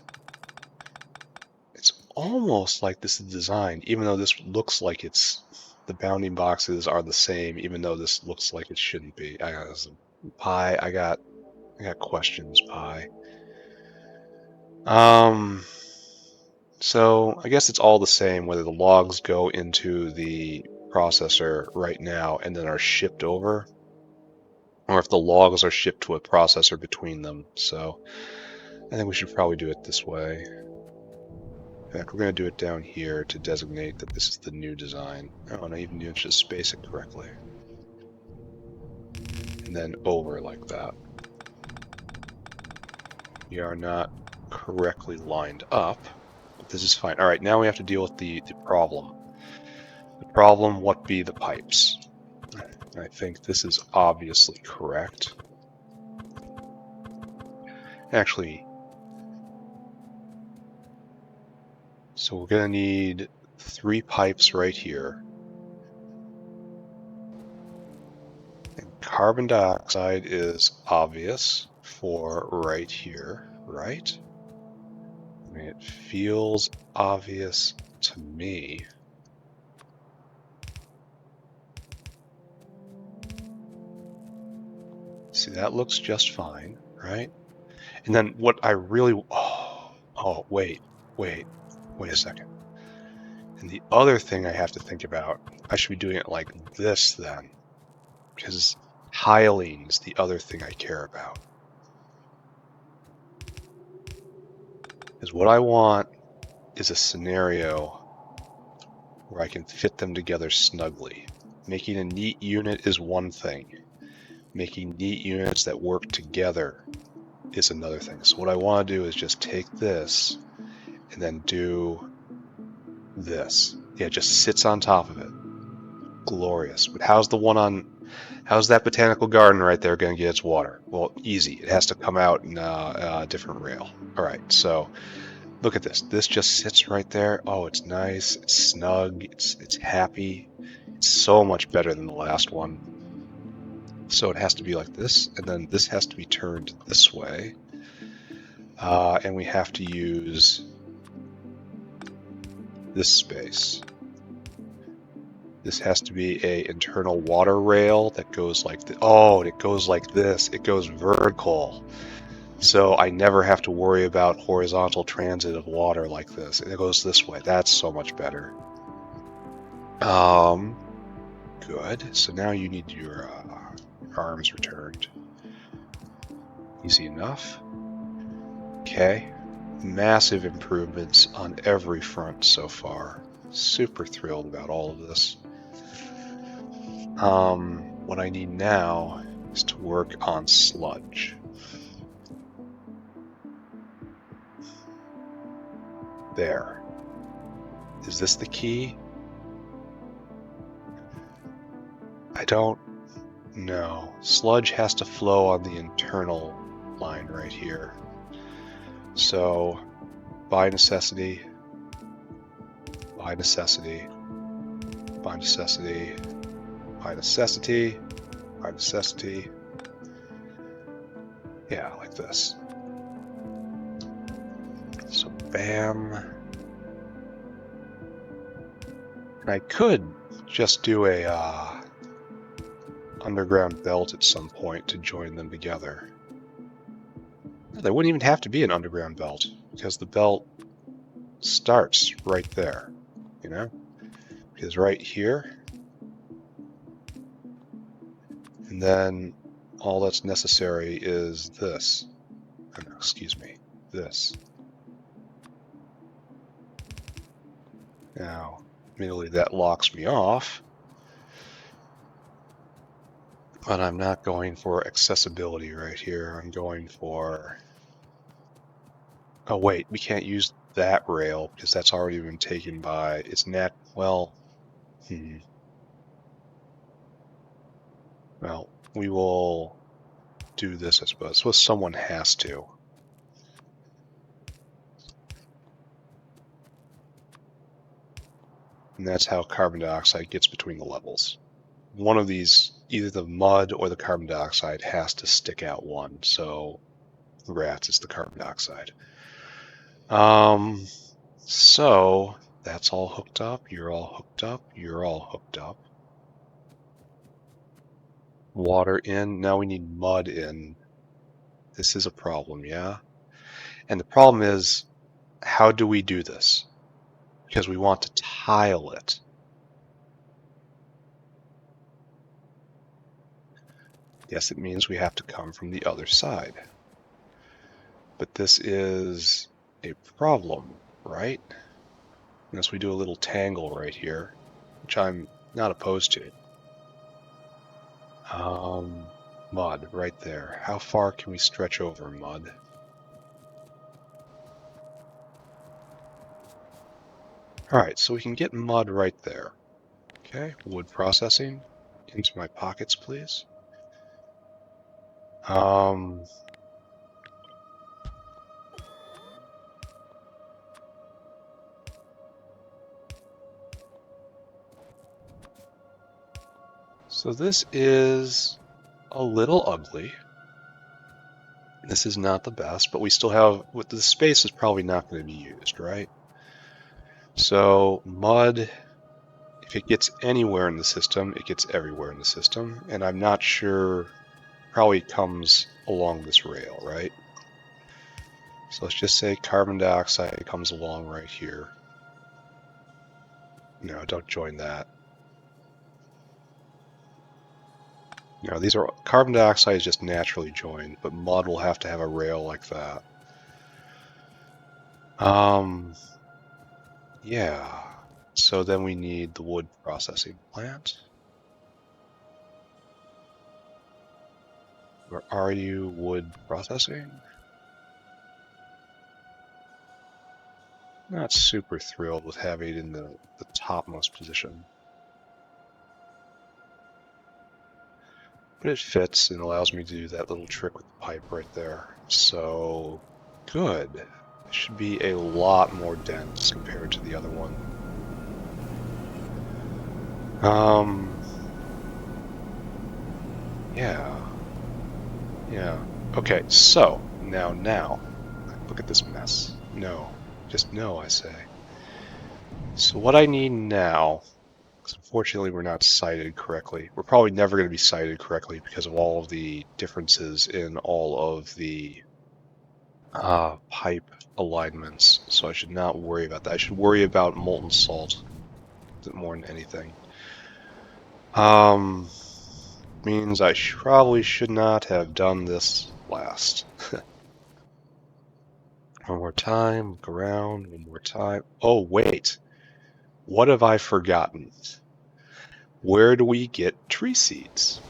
It's almost like this is designed, even though this looks like it's, the bounding boxes are the same, even though this looks like it shouldn't be. I got Pi, I got questions, Pi. So I guess it's all the same whether the logs go into the processor right now and then are shipped over, or if the logs are shipped to a processor between them. So I think we should probably do it this way. In fact, we're going to do it down here to designate that this is the new design. Oh, and I even need to space it correctly. And then over like that. We are not correctly lined up, but this is fine. All right, now we have to deal with the problem. The problem, what be the pipes? I think this is obviously correct. Actually, so we're going to need 3 pipes right here. And carbon dioxide is obvious for right here, right? I mean, it feels obvious to me. See, that looks just fine, right? And then what I really, wait a second. And the other thing I have to think about, I should be doing it like this then, because tiling is the other thing I care about. Because what I want is a scenario where I can fit them together snugly. Making a neat unit is one thing. Making neat units that work together is another thing. So what I want to do is just take this and then do this. Yeah, it just sits on top of it. Glorious. But how's that botanical garden right there going to get its water? Well, easy. It has to come out in a different rail. All right, so look at this. This just sits right there. Oh, it's nice. It's snug. It's happy. It's so much better than the last one. So it has to be like this, and then this has to be turned this way. And we have to use this space. This has to be a internal water rail that goes like this. Oh, it goes like this. It goes vertical. So I never have to worry about horizontal transit of water like this. It goes this way. That's so much better. Good. So now you need your arms returned. Easy enough. Okay. Massive improvements on every front so far. Super thrilled about all of this. What I need now is to work on sludge. There. Is this the key? I don't know. Sludge has to flow on the internal line right here. So, by necessity, by necessity, by necessity, by necessity, by necessity. Yeah, like this. So, bam. And I could just do a underground belt at some point to join them together. There wouldn't even have to be an underground belt, because the belt starts right there, you know? Because right here, and then all that's necessary is this. Oh, no, excuse me, this. Now, admittedly, that locks me off, but I'm not going for accessibility right here. I'm going for... Oh wait, we can't use that rail because that's already been taken by... It's not... Well... Well, we will do this, I suppose. Well, someone has to. And that's how carbon dioxide gets between the levels. One of these, either the mud or the carbon dioxide, has to stick out one. So, rats, it's the carbon dioxide. So, that's all hooked up. You're all hooked up. You're all hooked up. Water in. Now we need mud in. This is a problem, yeah? And the problem is, how do we do this? Because we want to tile it. Yes, it means we have to come from the other side. But this is a problem, right? Unless we do a little tangle right here, which I'm not opposed to. Mud, right there. How far can we stretch over mud? Alright, so we can get mud right there. Okay, wood processing. Into my pockets, please. So this is a little ugly. This is not the best, but we still have... The space is probably not going to be used, right? So mud, if it gets anywhere in the system, it gets everywhere in the system, and I'm not sure, probably comes along this rail, right? So let's just say carbon dioxide comes along right here. No, don't join that. No, these are... Carbon dioxide is just naturally joined, but mud will have to have a rail like that. Yeah. So then we need the wood processing plant. Where are you, wood processing? Not super thrilled with having it in the topmost position. But it fits and allows me to do that little trick with the pipe right there. So, good. It should be a lot more dense compared to the other one. Yeah. Okay, so, now, look at this mess. No. Just no, I say. So what I need now, because unfortunately we're not sighted correctly. We're probably never going to be sighted correctly because of all of the differences in all of the pipe alignments. So I should not worry about that. I should worry about molten salt more than anything. Means I probably should not have done this last. One more time, look around, one more time. Oh, wait. What have I forgotten? Where do we get tree seeds?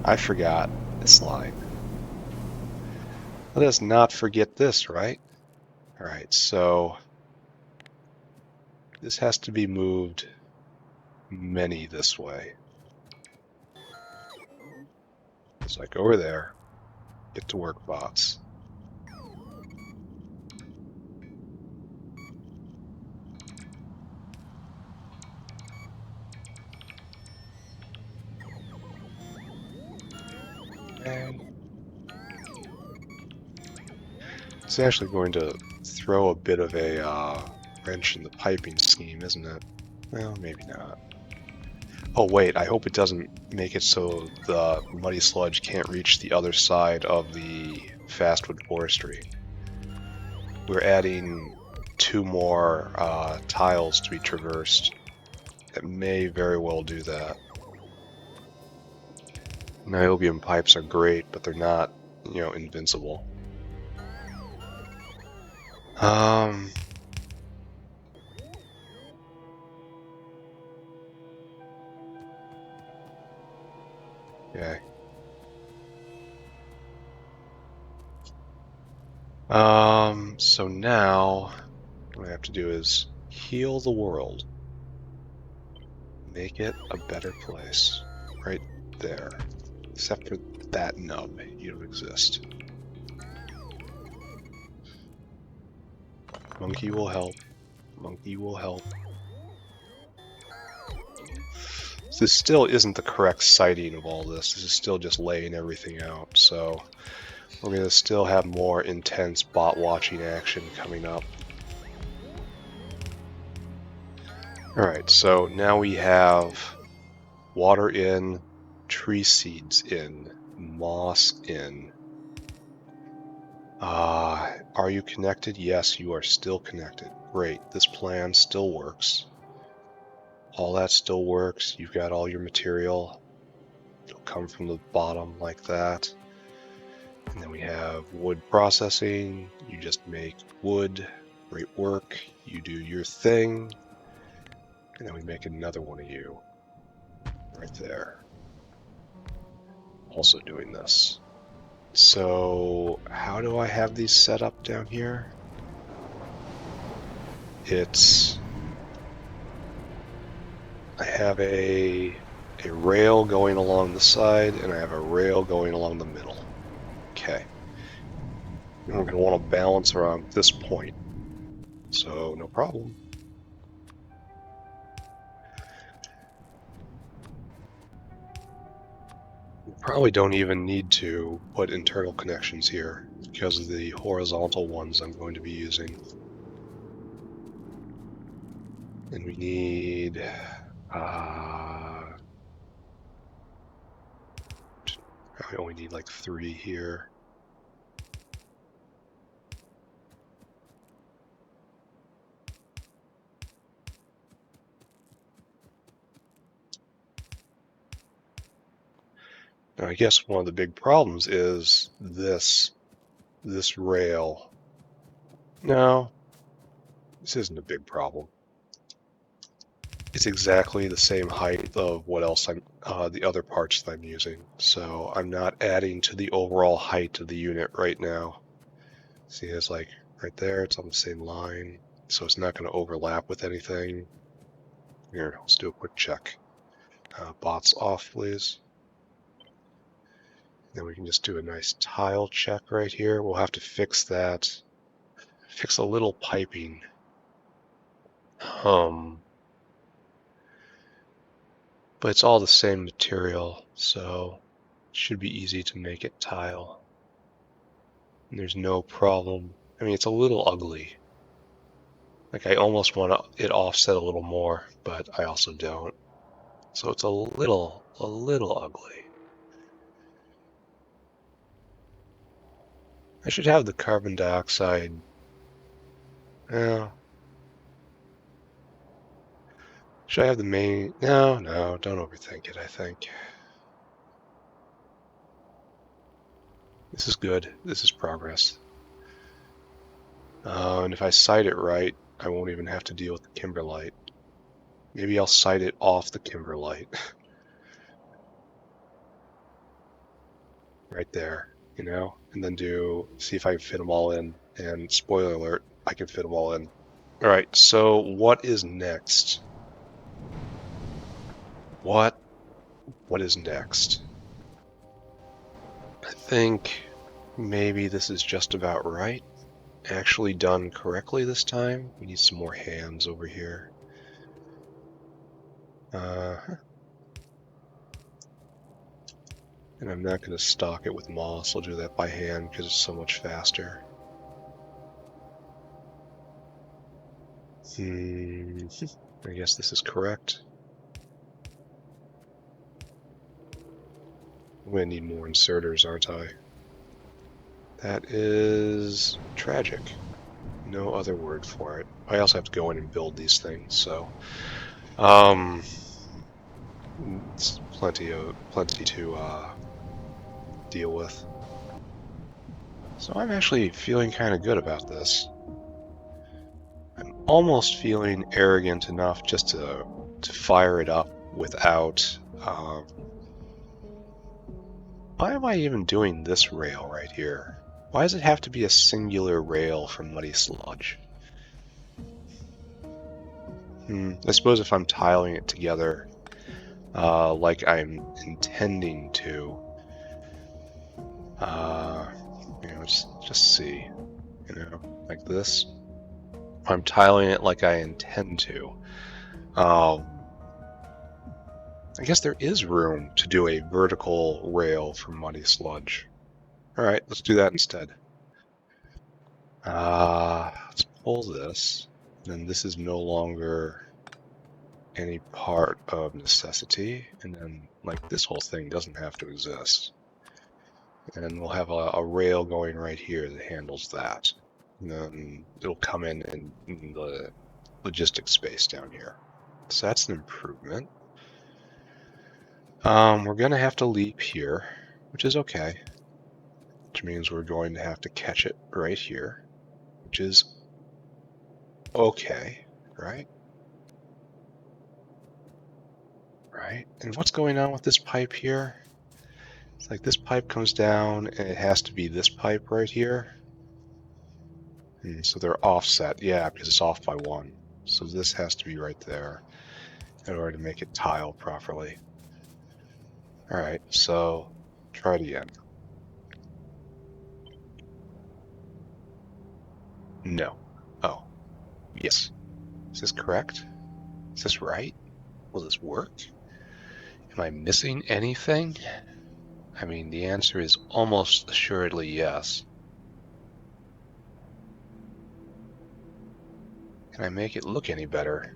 I forgot this line. Let us not forget this, right? Alright, so this has to be moved many this way. It's like over there. Get to work, bots. And it's actually going to throw a bit of a wrench in the piping scheme, isn't it? Well, maybe not. Oh wait, I hope it doesn't make it so the muddy sludge can't reach the other side of the fastwood forestry. We're adding 2 more tiles to be traversed. It may very well do that. Niobium pipes are great, but they're not, you know, invincible. Okay. So now what I have to do is heal the world. Make it a better place. Right there. Except for that nub. You don't exist. Monkey will help. Monkey will help. So this still isn't the correct sighting of all this. This is still just laying everything out. So we're going to still have more intense bot watching action coming up. Alright, so now we have water in, tree seeds in, moss in. Are you connected? Yes, you are still connected. Great, this plan still works. All that still works. You've got all your material. It'll come from the bottom like that. And then we have wood processing. You just make wood. Great work. You do your thing. And then we make another one of you. Right there. Also doing this. So, how do I have these set up down here? I have a rail going along the side, and I have a rail going along the middle. Okay. And we're going to want to balance around this point. So, no problem. We probably don't even need to put internal connections here because of the horizontal ones I'm going to be using. And we need... I only need like 3 here. Now, I guess one of the big problems is this rail. No, this isn't a big problem. It's exactly the same height of what else the other parts that I'm using. So I'm not adding to the overall height of the unit right now. See, it's like right there, it's on the same line. So it's not going to overlap with anything. Here, let's do a quick check. Bots off, please. Then we can just do a nice tile check right here. We'll have to fix that. Fix a little piping. But it's all the same material, so it should be easy to make it tile. And there's no problem. I mean, it's a little ugly. Like, I almost want it offset a little more, but I also don't. So it's a little ugly. I should have the carbon dioxide. Should I have the main? No, don't overthink it, I think. This is good. This is progress. And if I sight it right, I won't even have to deal with the kimberlite. Maybe I'll sight it off the kimberlite. Right there, you know? And then see if I can fit them all in. And spoiler alert, I can fit them all in. Alright, so what is next? What is next? I think maybe this is just about right. Actually done correctly this time. We need some more hands over here. And I'm not going to stock it with moss. I'll do that by hand because it's so much faster. I guess this is correct. I'm going to need more inserters, aren't I? That is tragic. No other word for it. I also have to go in and build these things, so it's plenty to deal with. So I'm actually feeling kind of good about this. I'm almost feeling arrogant enough just to fire it up without... why am I even doing this rail right here? Why does it have to be a singular rail for Muddy Sludge? I suppose if I'm tiling it together like I'm intending to, just see, like this. I'm tiling it like I intend to. I guess there is room to do a vertical rail for Muddy Sludge. Alright, let's do that instead. Let's pull this. Then this is no longer any part of necessity. And then, like, this whole thing doesn't have to exist. And then we'll have a rail going right here that handles that. And then it'll come in the logistics space down here. So that's an improvement. We're going to have to leap here, which is okay. Which means we're going to have to catch it right here, which is okay, right? Right? And what's going on with this pipe here? It's like this pipe comes down and it has to be this pipe right here. And so they're offset, yeah, because it's off by 1. So this has to be right there in order to make it tile properly. Alright, so try it again. No. Oh. Yes. Is this correct? Is this right? Will this work? Am I missing anything? I mean, the answer is almost assuredly yes. Can I make it look any better?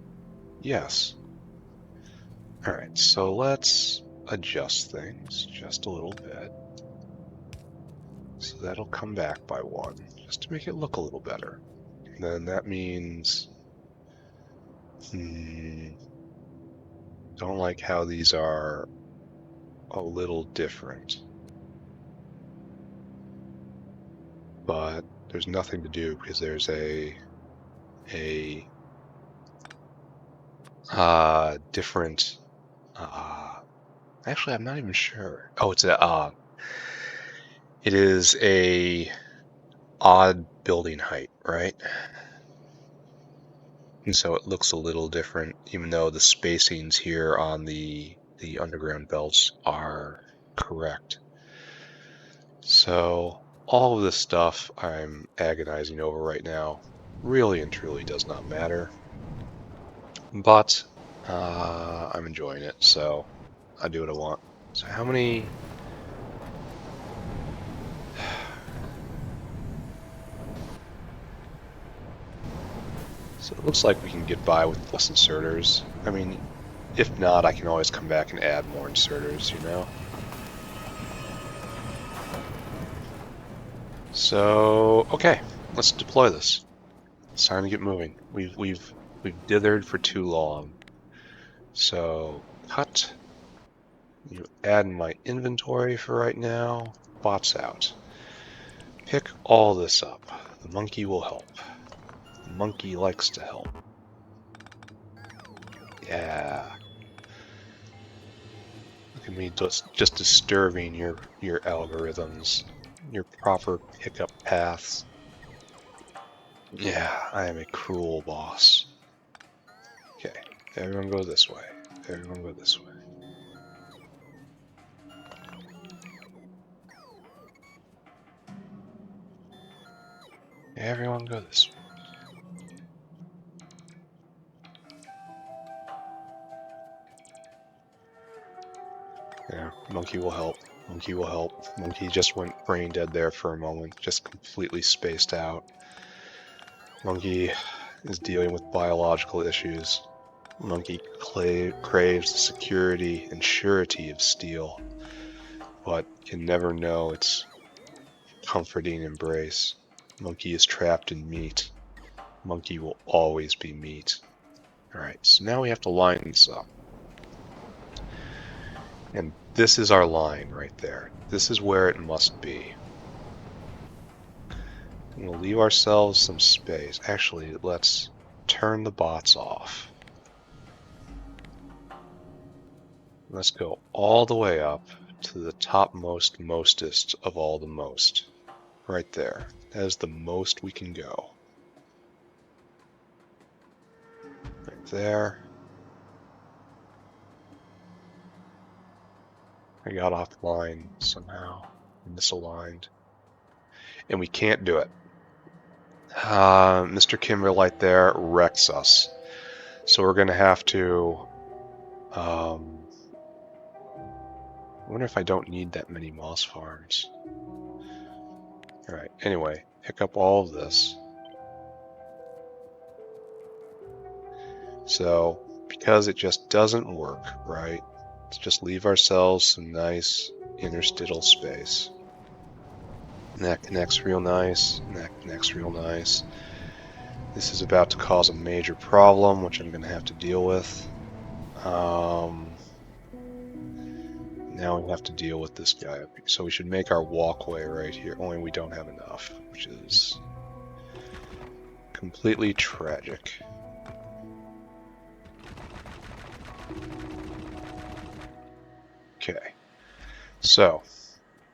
Yes. Alright, so let's adjust things just a little bit. So that'll come back by 1, just to make it look a little better. And then that means... don't like how these are a little different. But there's nothing to do because there's a different... actually, I'm not even sure. Oh, it's a... it is a odd building height, right? And so it looks a little different, even though the spacings here on the underground belts are correct. So all of this stuff I'm agonizing over right now really and truly does not matter. But I'm enjoying it, so I do what I want. So how many... So it looks like we can get by with less inserters. I mean, if not, I can always come back and add more inserters, you know? So, okay, let's deploy this. It's time to get moving. We've dithered for too long. So, cut. You add in my inventory for right now. Bots out. Pick all this up. The monkey will help. The monkey likes to help. Yeah. Look at me just disturbing your algorithms. Your proper pickup paths. Yeah, I am a cruel boss. Okay, everyone go this way. Everyone go this way. Everyone go this way. Yeah, monkey will help. Monkey will help. Monkey just went brain dead there for a moment, just completely spaced out. Monkey is dealing with biological issues. Monkey craves the security and surety of steel, but can never know its comforting embrace. Monkey is trapped in meat. Monkey will always be meat. Alright, so now we have to line this up. And this is our line right there. This is where it must be. And we'll leave ourselves some space. Actually, let's turn the bots off. Let's go all the way up to the topmost mostest of all the most. Right there. That is the most we can go. Right there. I got offline somehow. Misaligned. And we can't do it. Mr. Kimberlite there wrecks us. So we're going to have to... I wonder if I don't need that many moss farms. Alright, anyway, pick up all of this. So, because it just doesn't work, right? Let's just leave ourselves some nice interstitial space. And that connects real nice, and that connects real nice. This is about to cause a major problem, which I'm going to have to deal with. Now we have to deal with this guy up here. So we should make our walkway right here, only we don't have enough, which is completely tragic. Okay, so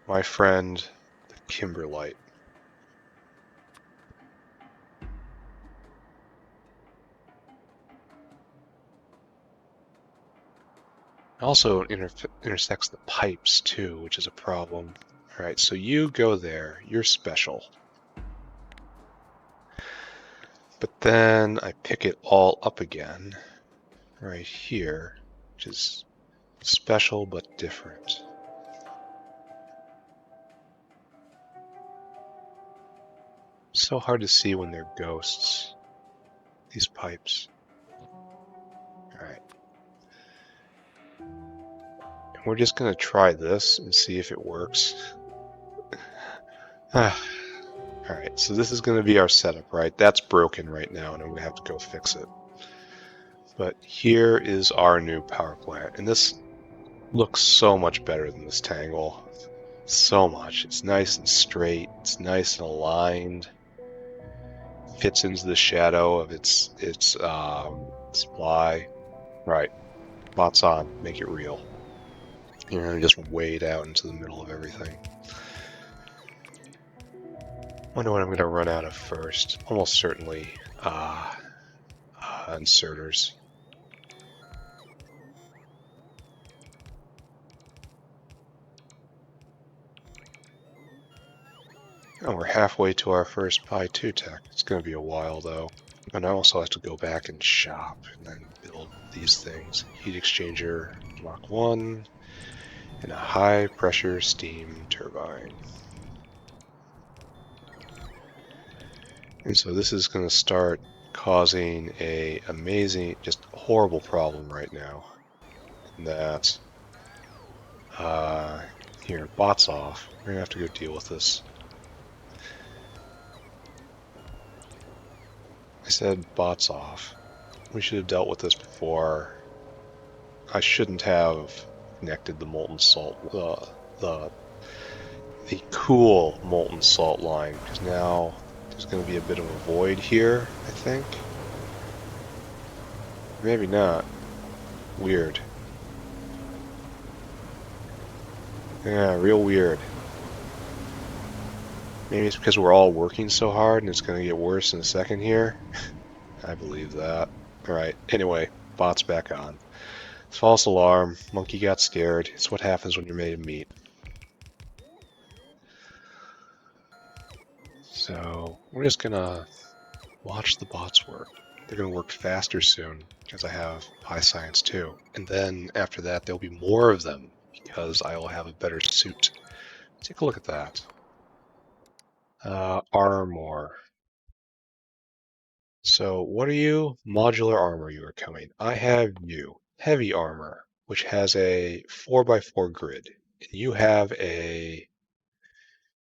my friend, the Kimberlite. Also intersects the pipes too, which is a problem. Alright, so you go there, you're special. But then I pick it all up again, right here, which is special but different. So hard to see when they're ghosts, these pipes. Alright. And we're just gonna try this and see if it works. Alright, so this is gonna be our setup, right? That's broken right now and I'm gonna have to go fix it. But here is our new power plant, and this looks so much better than this tangle. So much. It's nice and straight, it's nice and aligned. Fits into the shadow of its supply. Right. Bots on. Make it real. You're gonna just wade out into the middle of everything. Wonder what I'm gonna run out of first. Almost certainly inserters. Oh, we're halfway to our first Pi 2 tech. It's gonna be a while though. And I also have to go back and shop and then build these things. Heat exchanger, Mach 1, and a high pressure steam turbine. And so this is going to start causing a amazing, just horrible problem right now. And that, here, bots off. We're going to have to go deal with this. I said bots off. We should have dealt with this before. I shouldn't have connected the molten salt, the cool molten salt line, because now there's going to be a bit of a void here, I think. Maybe not. Weird. Yeah, real weird. Maybe it's because we're all working so hard and it's going to get worse in a second here. I believe that. Alright, anyway, bot's back on. It's false alarm. Monkey got scared. It's what happens when you're made of meat. So, we're just going to watch the bots work. They're going to work faster soon because I have Pi Science 2. And then after that, there'll be more of them because I will have a better suit. Take a look at that. Armor. So what are you? Modular armor you are coming. I have you. Heavy armor, which has a 4x4 grid. And you have a...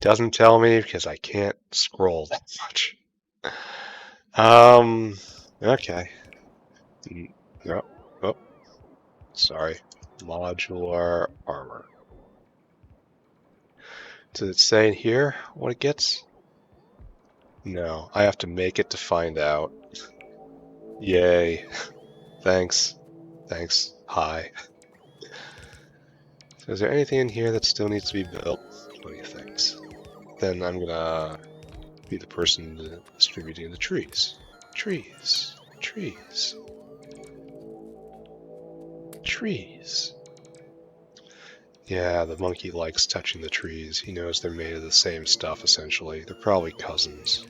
Doesn't tell me because I can't scroll that much. Okay. No. Oh, sorry. Modular armor. Does it say in here what it gets? No, I have to make it to find out. Yay. Thanks. Thanks. Hi. So is there anything in here that still needs to be built? Plenty of things. Then I'm gonna be the person distributing the trees. Trees. Trees. Trees. Yeah, the monkey likes touching the trees. He knows they're made of the same stuff, essentially. They're probably cousins.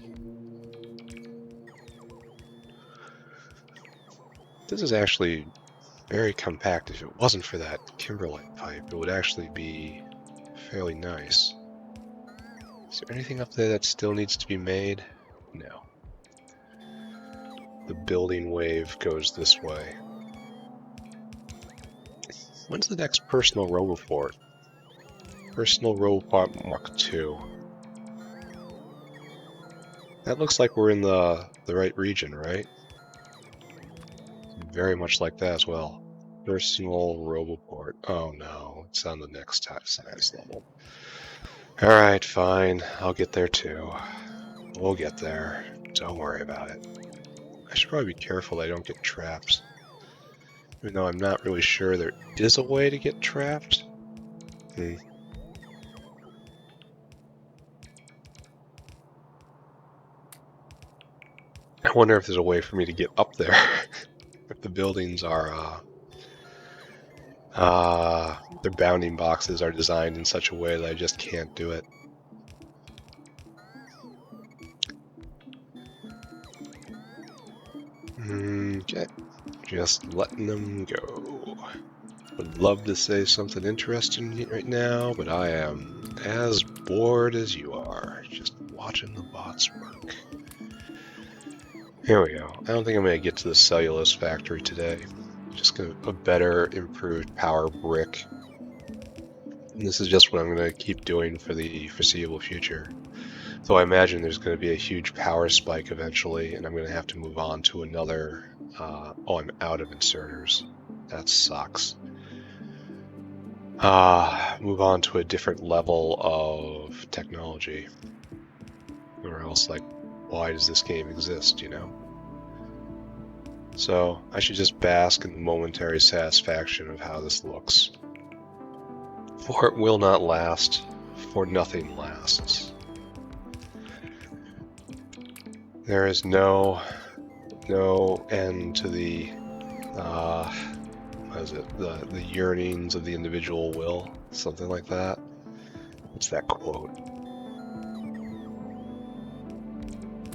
This is actually very compact. If it wasn't for that kimberlite pipe, it would actually be fairly nice. Is there anything up there that still needs to be made? No. The building wave goes this way. When's the next personal roboport? Personal roboport Mark II. That looks like we're in the right region, right? Very much like that as well. Personal roboport. Oh no, it's on the next size level. Alright, fine. I'll get there too. We'll get there. Don't worry about it. I should probably be careful that I don't get trapped. Even though I'm not really sure there is a way to get trapped. I wonder if there's a way for me to get up there. If the buildings are, their bounding boxes are designed in such a way that I just can't do it. Okay, just letting them go. Would love to say something interesting right now, but I am as bored as you are, just watching the bots work. Here we go. I don't think I'm going to get to the cellulose factory today. Just gonna a better, improved power brick. And this is just what I'm going to keep doing for the foreseeable future. Though I imagine there's going to be a huge power spike eventually, and I'm going to have to move on to another... oh, I'm out of inserters. That sucks. Move on to a different level of technology. Or else, like, why does this game exist, you know? So, I should just bask in the momentary satisfaction of how this looks. For it will not last, for nothing lasts. There is no end to the, what is it, the yearnings of the individual will, something like that. What's that quote?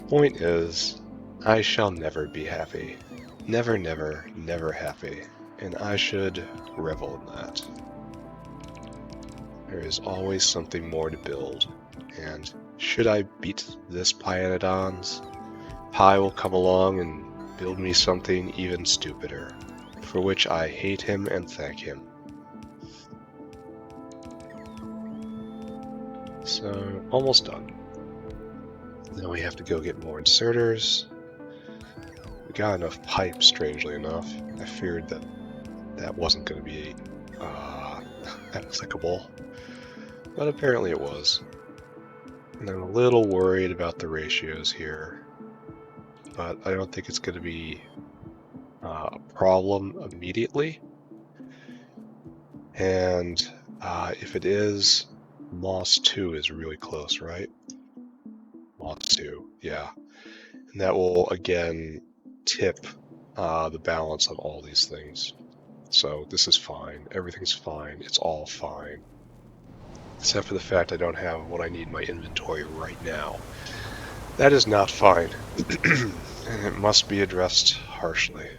Point is, I shall never be happy. Never, never, never happy. And I should revel in that. There is always something more to build. And should I beat this Pyanodon's, Pi will come along and build me something even stupider, for which I hate him and thank him. So, almost done. Now we have to go get more inserters. We got enough pipes, strangely enough. I feared that that wasn't going to be applicable, but apparently it was. And I'm a little worried about the ratios here, but I don't think it's going to be a problem immediately. And if it is, Moss 2 is really close, right? Moss 2, yeah. And that will, again, tip the balance of all these things. So this is fine. Everything's fine. It's all fine. Except for the fact I don't have what I need in my inventory right now. That is not fine. And it must be addressed harshly.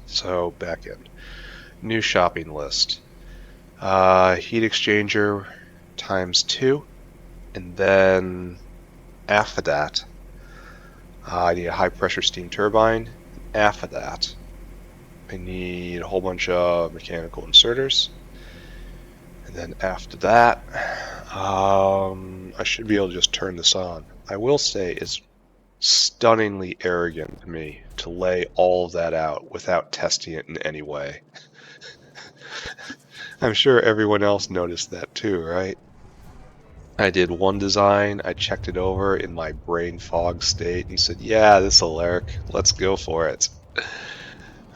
So, back in. New shopping list. Heat exchanger times 2. And then after that, I need a high pressure steam turbine. After that, I need a whole bunch of mechanical inserters. And then after that, I should be able to just turn this on. I will say it's stunningly arrogant to me to lay all of that out without testing it in any way. I'm sure everyone else noticed that too, right? I did one design, I checked it over in my brain fog state and said, yeah, this'll work. Let's go for it.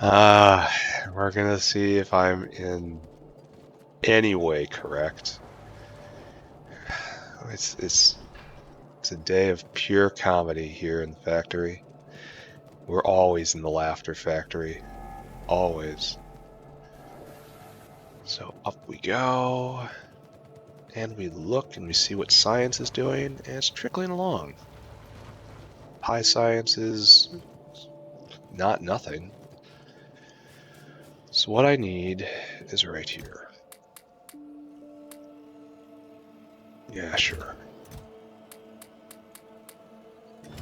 We're gonna see if I'm in any way correct. It's a day of pure comedy here in the factory. We're always in the laughter factory. Always. So up we go. And we look and we see what science is doing, and it's trickling along. High science is not nothing. So what I need is right here. Yeah, sure.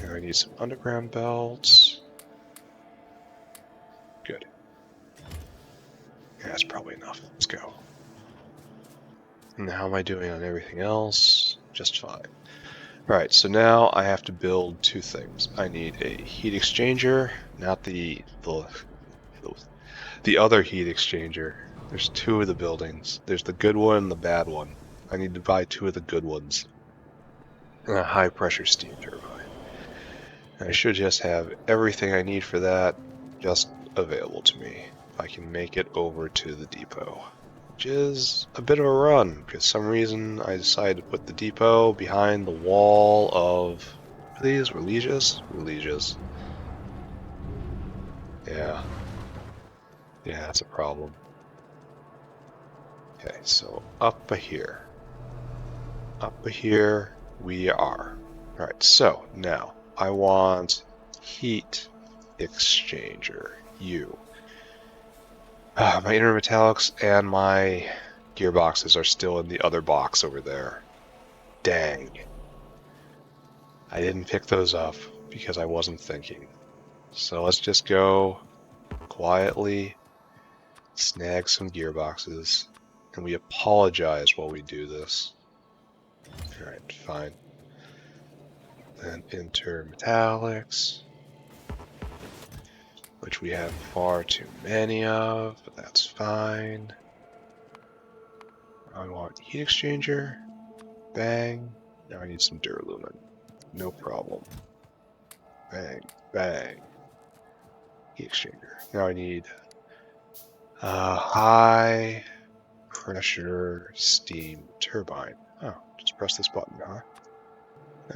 And I need some underground belts. Good. Yeah, that's probably enough. Let's go. And how am I doing on everything else? Just fine. Alright, so now I have to build two things. I need a heat exchanger, not the other heat exchanger. There's two of the buildings. There's the good one and the bad one. I need to buy two of the good ones. And a high pressure steam turbine. I should just have everything I need for that just available to me. I can make it over to the depot. Which is a bit of a run, because for some reason I decided to put the depot behind the wall of... Are these Religious? Religious. Yeah. Yeah, that's a problem. Okay, so up here. Up here we are. Alright, so now I want heat exchanger. You. My inner metallics and my gearboxes are still in the other box over there. Dang. I didn't pick those up because I wasn't thinking. So let's just go quietly, snag some gearboxes, and we apologize while we do this. Alright, fine. Then enter metallics, which we have far too many of, but that's fine. I want heat exchanger. Bang. Now I need some duralumin. No problem. Bang, bang. Heat exchanger. Now I need a high pressure steam turbine. Oh, just press this button, huh?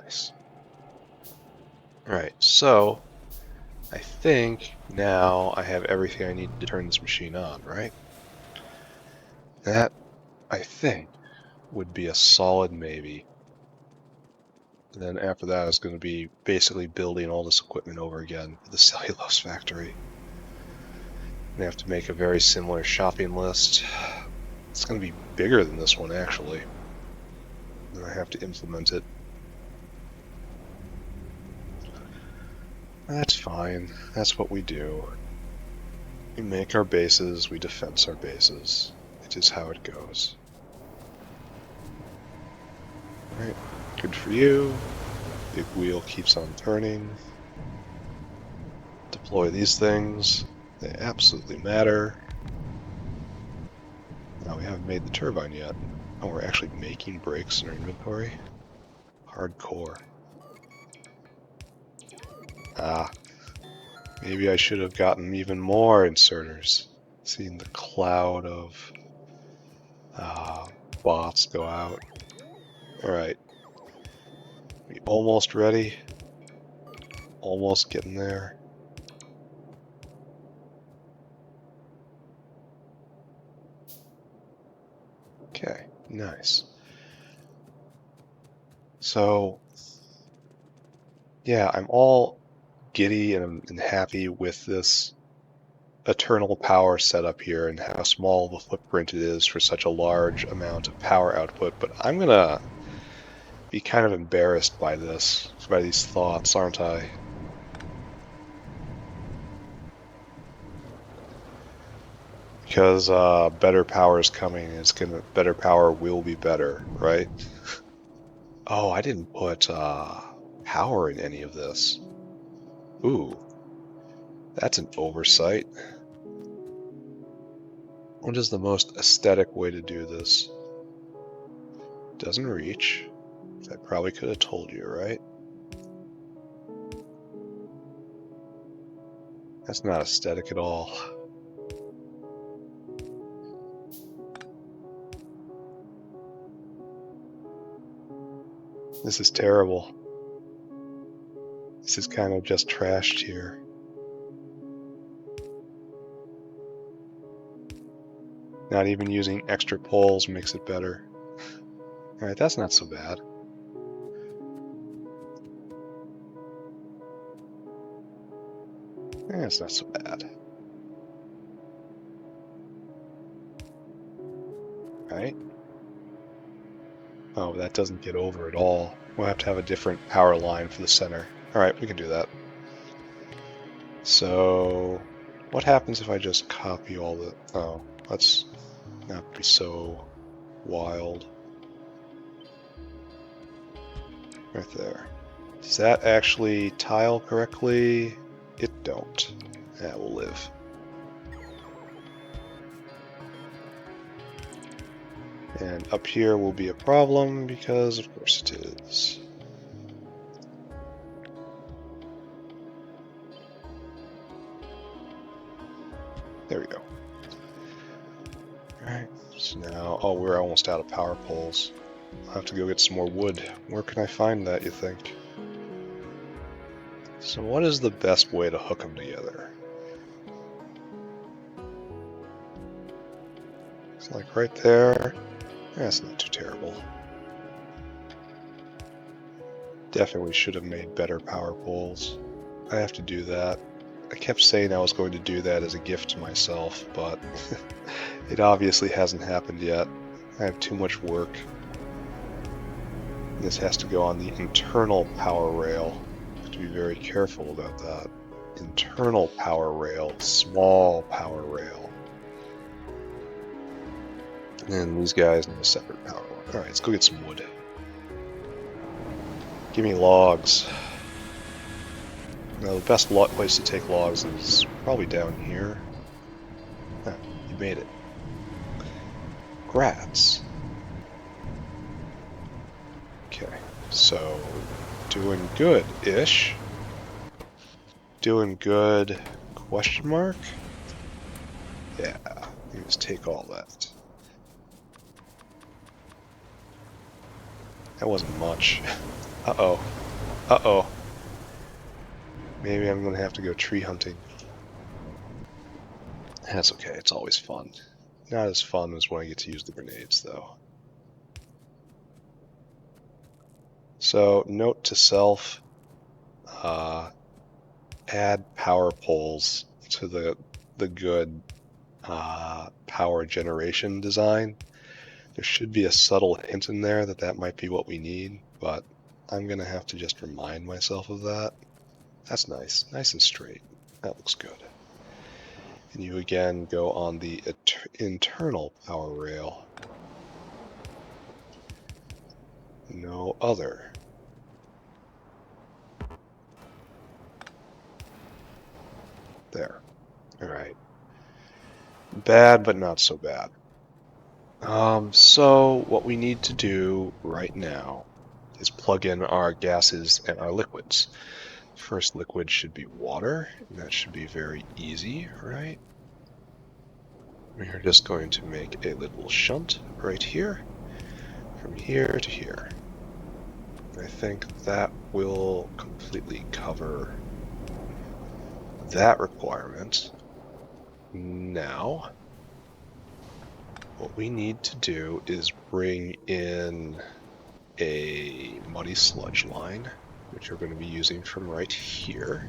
Nice. Alright, so I think now I have everything I need to turn this machine on, right? That, I think, would be a solid maybe. And then after that is going to be basically building all this equipment over again for the cellulose factory. I have to make a very similar shopping list. It's going to be bigger than this one, actually. Then I have to implement it. That's fine. That's what we do. We make our bases, we defense our bases. It is how it goes. Alright, good for you. Big wheel keeps on turning. Deploy these things. They absolutely matter. Now we haven't made the turbine yet. Oh, we're actually making brakes in our inventory? Hardcore. Ah. Maybe I should have gotten even more inserters. Seeing the cloud of bots go out. Alright. We almost ready. Almost getting there. Okay, nice. So, yeah, I'm all giddy and happy with this eternal power setup here and how small the footprint it is for such a large amount of power output, but I'm gonna be kind of embarrassed by this, by these thoughts, aren't I? Because better power is coming, and better power will be better, right? Oh, I didn't put power in any of this. Ooh, that's an oversight. What is the most aesthetic way to do this? Doesn't reach. I probably could have told you, right? That's not aesthetic at all. This is terrible. This is kind of just trashed here. Not even using extra poles makes it better. Alright, that's not so bad. It's not so bad. Right? Oh, that doesn't get over at all. We'll have to have a different power line for the center. Alright, we can do that. So, what happens if I just copy all the... Oh, let's not be so wild. Right there. Does that actually tile correctly? It don't. That will live. And up here will be a problem because of course it is. There we go. Alright, so now, oh, we're almost out of power poles. I'll have to go get some more wood. Where can I find that, you think? So what is the best way to hook them together? It's like right there. That's not too terrible. Definitely should have made better power poles. I have to do that. I kept saying I was going to do that as a gift to myself, but it obviously hasn't happened yet. I have too much work. This has to go on the internal power rail. I have to be very careful about that. Internal power rail, small power rail. And these guys need a separate power line. Alright, let's go get some wood. Give me logs. Now the best place to take logs is probably down here. Ah, you made it. Grats. Okay, so doing good-ish. Doing good, question mark? Yeah, you just take all that. That wasn't much. Uh-oh. Uh-oh. Maybe I'm going to have to go tree hunting. That's okay, it's always fun. Not as fun as when I get to use the grenades, though. So, note to self, add power poles to the good power generation design. There should be a subtle hint in there that that might be what we need, but I'm going to have to just remind myself of that. That's nice. Nice and straight. That looks good. And you again go on the internal power rail. No other. There. Alright. Bad, but not so bad. So what we need to do right now is plug in our gases and our liquids. First liquid should be water, and that should be very easy, right? We are just going to make a little shunt right here, from here to here. I think that will completely cover that requirement. Now, what we need to do is bring in a muddy sludge line, which we're going to be using from right here.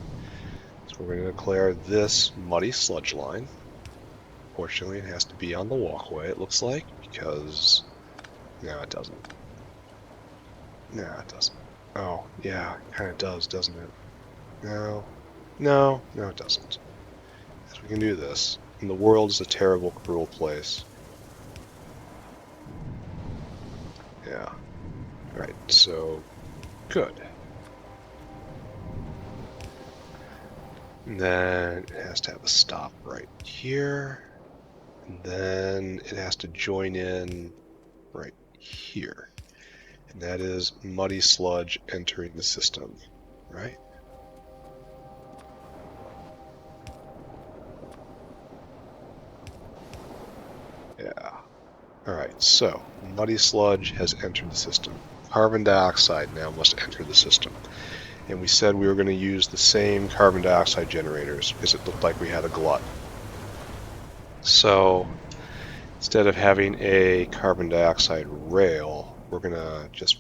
So we're going to declare this muddy sludge line. Fortunately, it has to be on the walkway, it looks like, because... No, it doesn't. No, it doesn't. Oh, yeah, it kind of does, doesn't it? No. No, it doesn't. So we can do this. And the world is a terrible, cruel place. Yeah. Right, so... Good. And then it has to have a stop right here. And then it has to join in right here. And that is muddy sludge entering the system, right? Yeah. Alright, so muddy sludge has entered the system. Carbon dioxide now must enter the system. And we said we were going to use the same carbon dioxide generators because it looked like we had a glut. So instead of having a carbon dioxide rail, we're going to just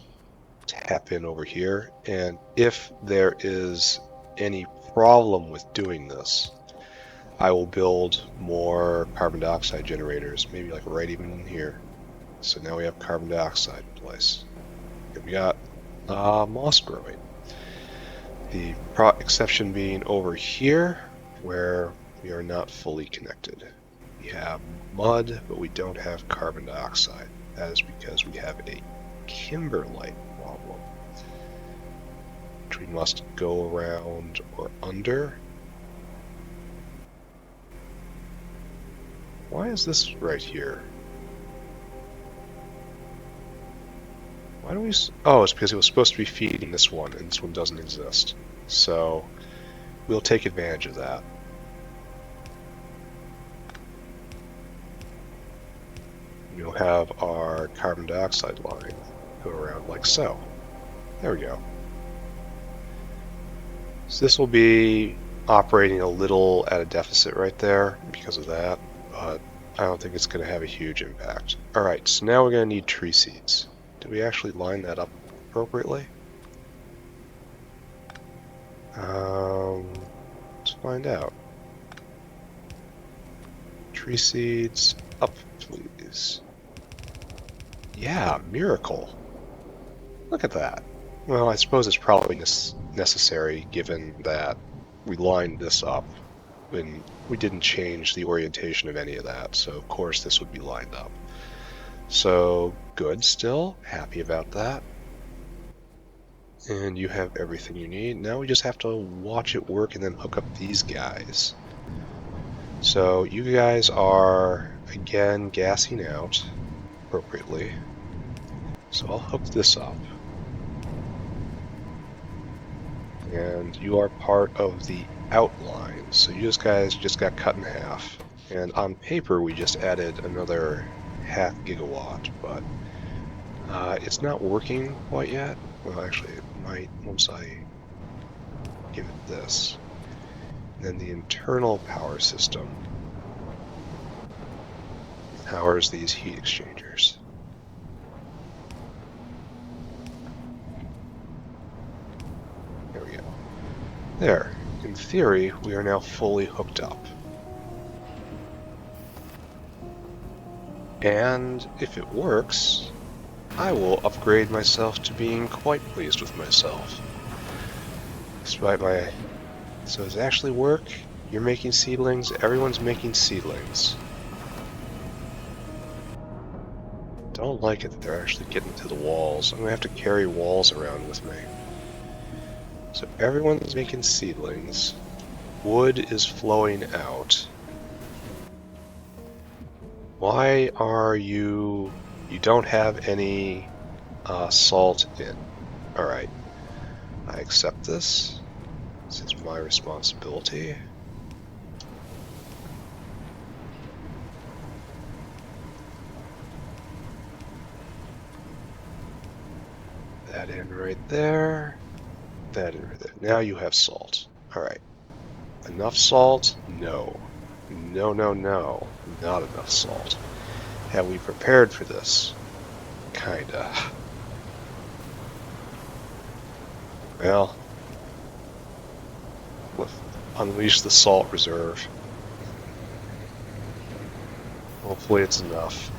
tap in over here. And if there is any problem with doing this, I will build more carbon dioxide generators, maybe like right even in here. So now we have carbon dioxide in place. And we got moss growing. The exception being over here, where we are not fully connected. We have mud, but we don't have carbon dioxide. That is because we have a kimberlite problem, which we must go around or under. Why is this right here? Why do we... Oh, it's because it was supposed to be feeding this one, and this one doesn't exist. So we'll take advantage of that. We'll have our carbon dioxide line go around like so. There we go. So this will be operating a little at a deficit right there because of that, but I don't think it's going to have a huge impact. Alright, so now we're going to need tree seeds. Did we actually line that up appropriately? Let's find out. Tree seeds up, please. Yeah, miracle. Look at that. Well, I suppose it's probably necessary given that we lined this up when we didn't change the orientation of any of that, so of course this would be lined up. So, good still. Happy about that. And you have everything you need. Now we just have to watch it work and then hook up these guys. So you guys are, again, gassing out appropriately. So I'll hook this up. And you are part of the outline. So you guys just got cut in half. And on paper we just added another half gigawatt, but it's not working quite yet. Well, actually it might once I give it this. And then the internal power system powers these heat exchangers. There we go. There. In theory, we are now fully hooked up. And if it works, I will upgrade myself to being quite pleased with myself. Despite my... So does it actually work? You're making seedlings? Everyone's making seedlings. Don't like it that they're actually getting to the walls. I'm gonna have to carry walls around with me. So everyone's making seedlings. Wood is flowing out. Why are you... You don't have any salt in. Alright. I accept this. This is my responsibility. That in right there. That in right there. Now you have salt. Alright. Enough salt? No. No, no, no. Not enough salt. Have we prepared for this? Kinda. Well, let's unleash the salt reserve. Hopefully it's enough.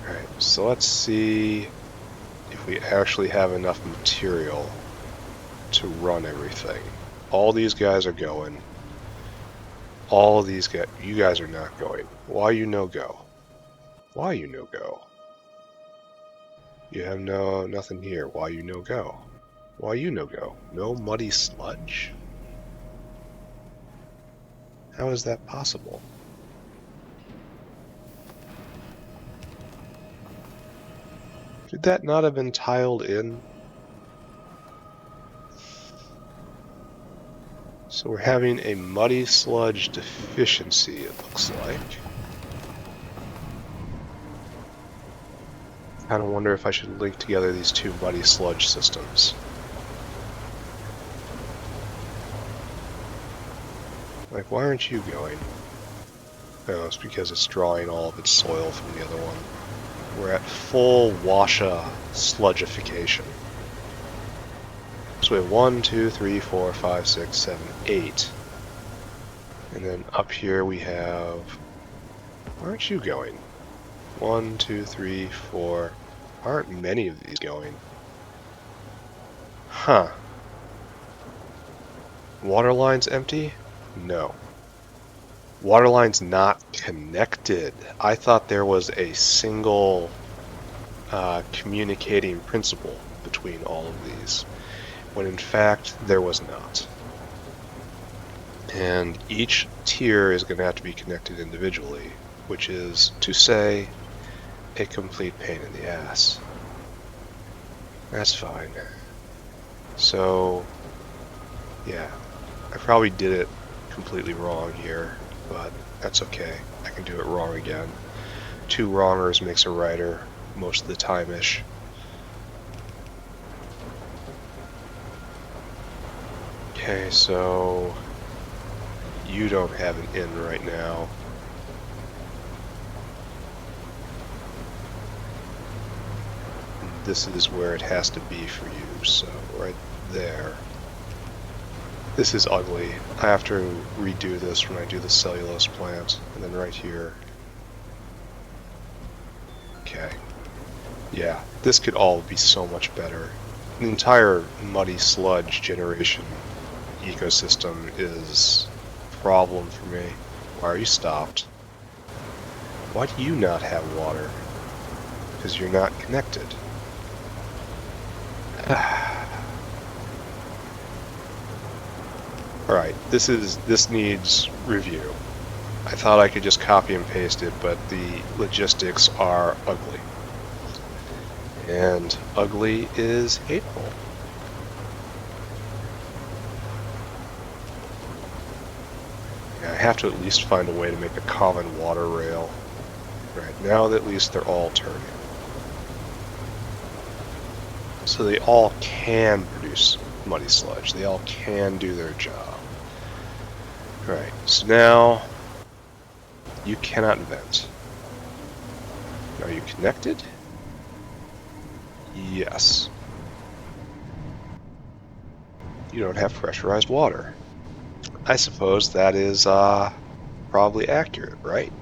Alright, so let's see if we actually have enough material to run everything. All these guys are going. All of these guys, you guys are not going. Why you no go? Why you no go? You have nothing here. Why you no go? Why you no go? No muddy sludge? How is that possible? Could that not have been tiled in? So we're having a muddy sludge deficiency, it looks like. I kind of wonder if I should link together these two muddy sludge systems. Like, why aren't you going? Oh, it's because it's drawing all of its soil from the other one. We're at full washa sludgification. So we have 1, 2, 3, 4, 5, 6, 7, 8. And then up here we have... Where aren't you going? 1, 2, 3, 4... Aren't many of these going? Huh. Water line's empty? No. Water line's not connected. I thought there was a single communicating principle between all of these, when in fact there was not. And each tier is going to have to be connected individually, which is, to say, a complete pain in the ass. That's fine. So, yeah, I probably did it completely wrong here, but that's okay. I can do it wrong again. 2 wrongers makes a righter most of the time-ish. Okay, so you don't have an in right now. This is where it has to be for you, so right there. This is ugly. I have to redo this when I do the cellulose plant, and then right here. Okay. Yeah, this could all be so much better. The entire muddy sludge generation ecosystem is a problem for me. Why are you stopped? Why do you not have water? Because you're not connected. Alright, this needs review. I thought I could just copy and paste it, but the logistics are ugly. And ugly is hateful. Yeah, I have to at least find a way to make a common water rail. Right, now at least they're all turning. So they all can produce muddy sludge. They all can do their job. Right, so now you cannot vent. Are you connected? Yes. You don't have pressurized water. I suppose that is probably accurate, right?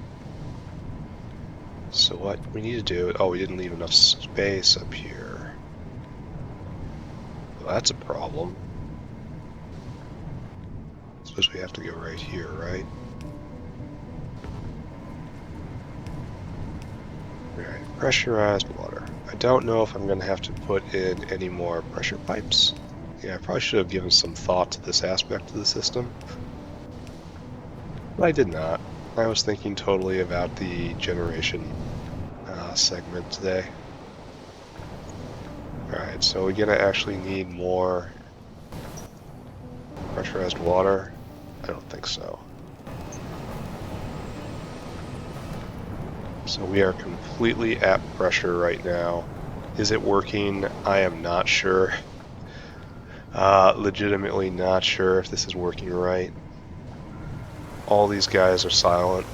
So what we need to do... Oh, we didn't leave enough space up here. Well, that's a problem. I suppose we have to go right here, right? Right, pressurized water. I don't know if I'm going to have to put in any more pressure pipes. Yeah, I probably should have given some thought to this aspect of the system. But I did not. I was thinking totally about the generation segment today. Alright, so we're going to actually need more pressurized water? I don't think so. So we are completely at pressure right now. Is it working? I am not sure. Legitimately not sure if this is working right. All these guys are silent.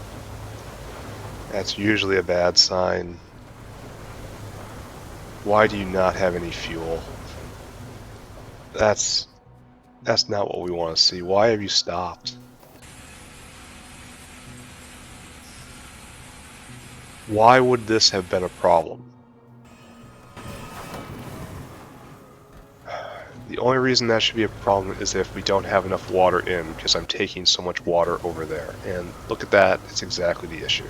That's usually a bad sign. Why do you not have any fuel? That's not what we want to see. Why have you stopped? Why would this have been a problem? The only reason that should be a problem is if we don't have enough water in, because I'm taking so much water over there. And look at that, it's exactly the issue.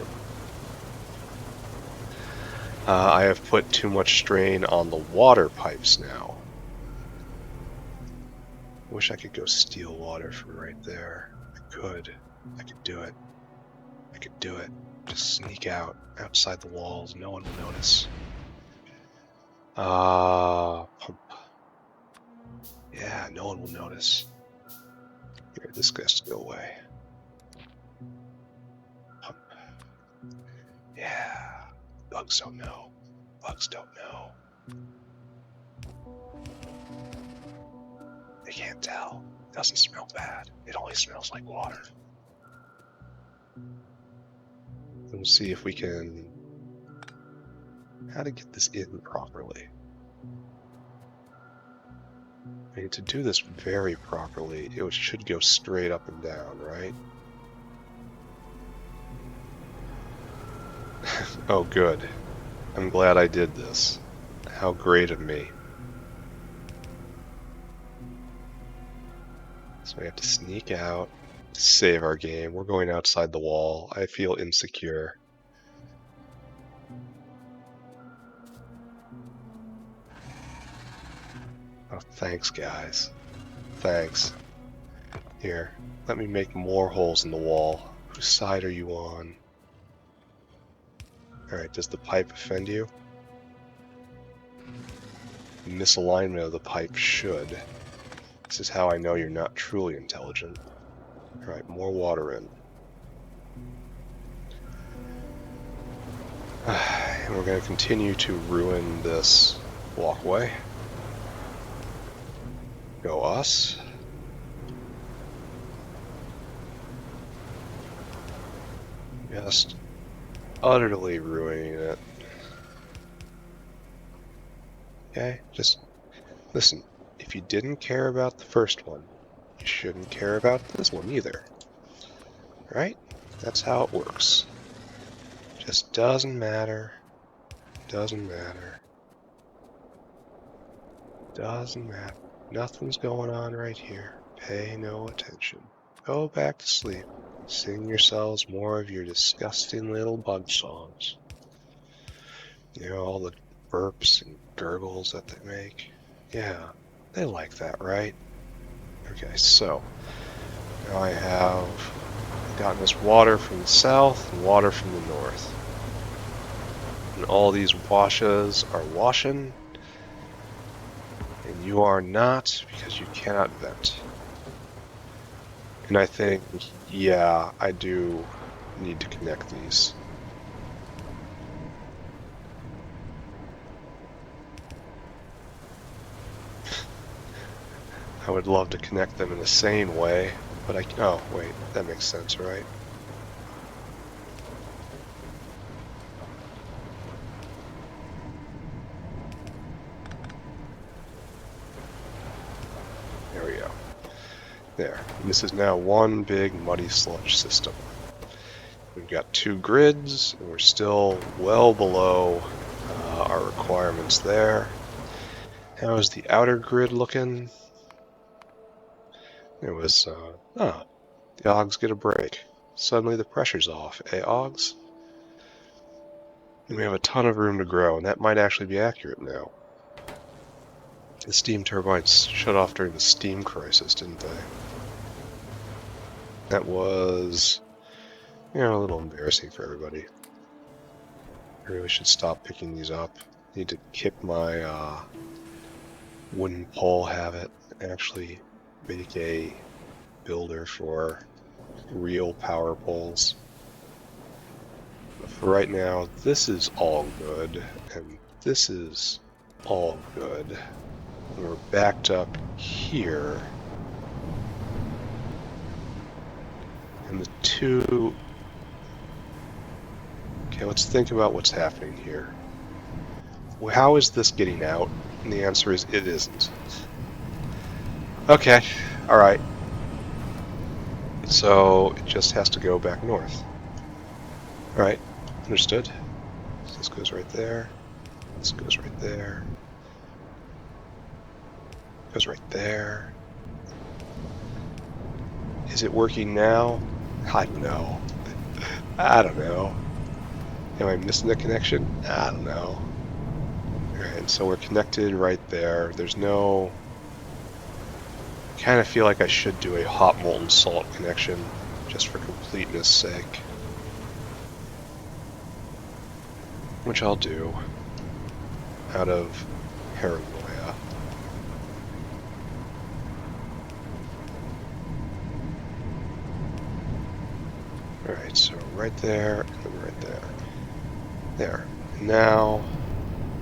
I have put too much strain on the water pipes now. Wish I could go steal water from right there. I could do it. I could do it. Just sneak out outside the walls. No one will notice. Pump. Yeah, no one will notice. Here, this has to go away. Pump. Yeah. Bugs don't know. Bugs don't know. They can't tell. It doesn't smell bad. It only smells like water. Let's see if we can... how to get this in properly. I mean, to do this very properly, it should go straight up and down, right? Oh, good. I'm glad I did this. How great of me. So we have to sneak out, save our game. We're going outside the wall. I feel insecure. Oh, thanks, guys. Thanks. Here, let me make more holes in the wall. Whose side are you on? Alright, does the pipe offend you? The misalignment of the pipe should. This is how I know you're not truly intelligent. Alright, more water in. And we're going to continue to ruin this walkway. Go us. Just utterly ruining it. Okay, just listen. If you didn't care about the first one, you shouldn't care about this one either. Right? That's how it works. Just doesn't matter. Doesn't matter. Doesn't matter. Nothing's going on right here. Pay no attention. Go back to sleep. Sing yourselves more of your disgusting little bug songs. You know, all the burps and gurgles that they make. Yeah, they like that, right? Okay, so now I have gotten this water from the south and water from the north. And all these washes are washing, and you are not because you cannot vent. And I think, yeah, I do need to connect these. I would love to connect them in the same way, but oh, wait, that makes sense, right? There we go. There. And this is now one big muddy sludge system. We've got 2 grids, and we're still well below our requirements there. How is the outer grid looking? It was, the Ogs get a break. Suddenly the pressure's off, eh, Ogs? And we have a ton of room to grow, and that might actually be accurate now. The steam turbines shut off during the steam crisis, didn't they? That was, you know, a little embarrassing for everybody. I really should stop picking these up. I need to kick my wooden pole habit and actually make a builder for real power poles. But for right now, this is all good, and this is all good. And we're backed up here. And the 2... Okay, let's think about what's happening here. Well, how is this getting out? And the answer is it isn't. Okay, alright. So it just has to go back north. Alright, understood. So this goes right there. This goes right there. Goes right there. Is it working now? I don't know. I don't know. Am I missing a connection? I don't know. Alright, so we're connected right there. There's no kind of feel like I should do a hot molten salt connection just for completeness sake, which I'll do out of paranoia. Alright, so right there and right there. There. Now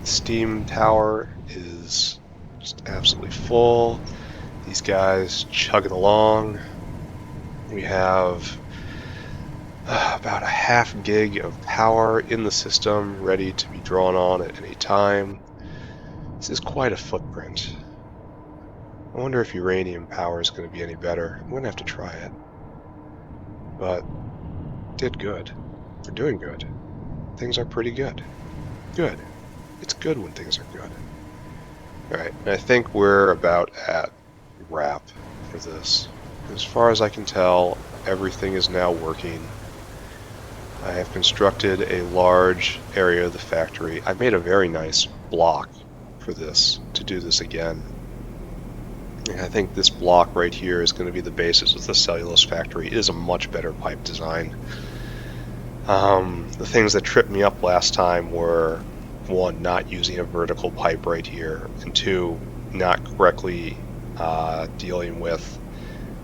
the steam tower is just absolutely full. These guys chugging along. We have about a ½ gig of power in the system ready to be drawn on at any time. This is quite a footprint. I wonder if uranium power is going to be any better. I'm going to have to try it. But did good. We're doing good. Things are pretty good. Good. It's good when things are good. Alright, and I think we're about at wrap for this. As far as I can tell, everything is now working. I have constructed a large area of the factory. I made a very nice block for this, to do this again. And I think this block right here is going to be the basis of the cellulose factory. It is a much better pipe design. The things that tripped me up last time were, one, not using a vertical pipe right here, and two, not correctly dealing with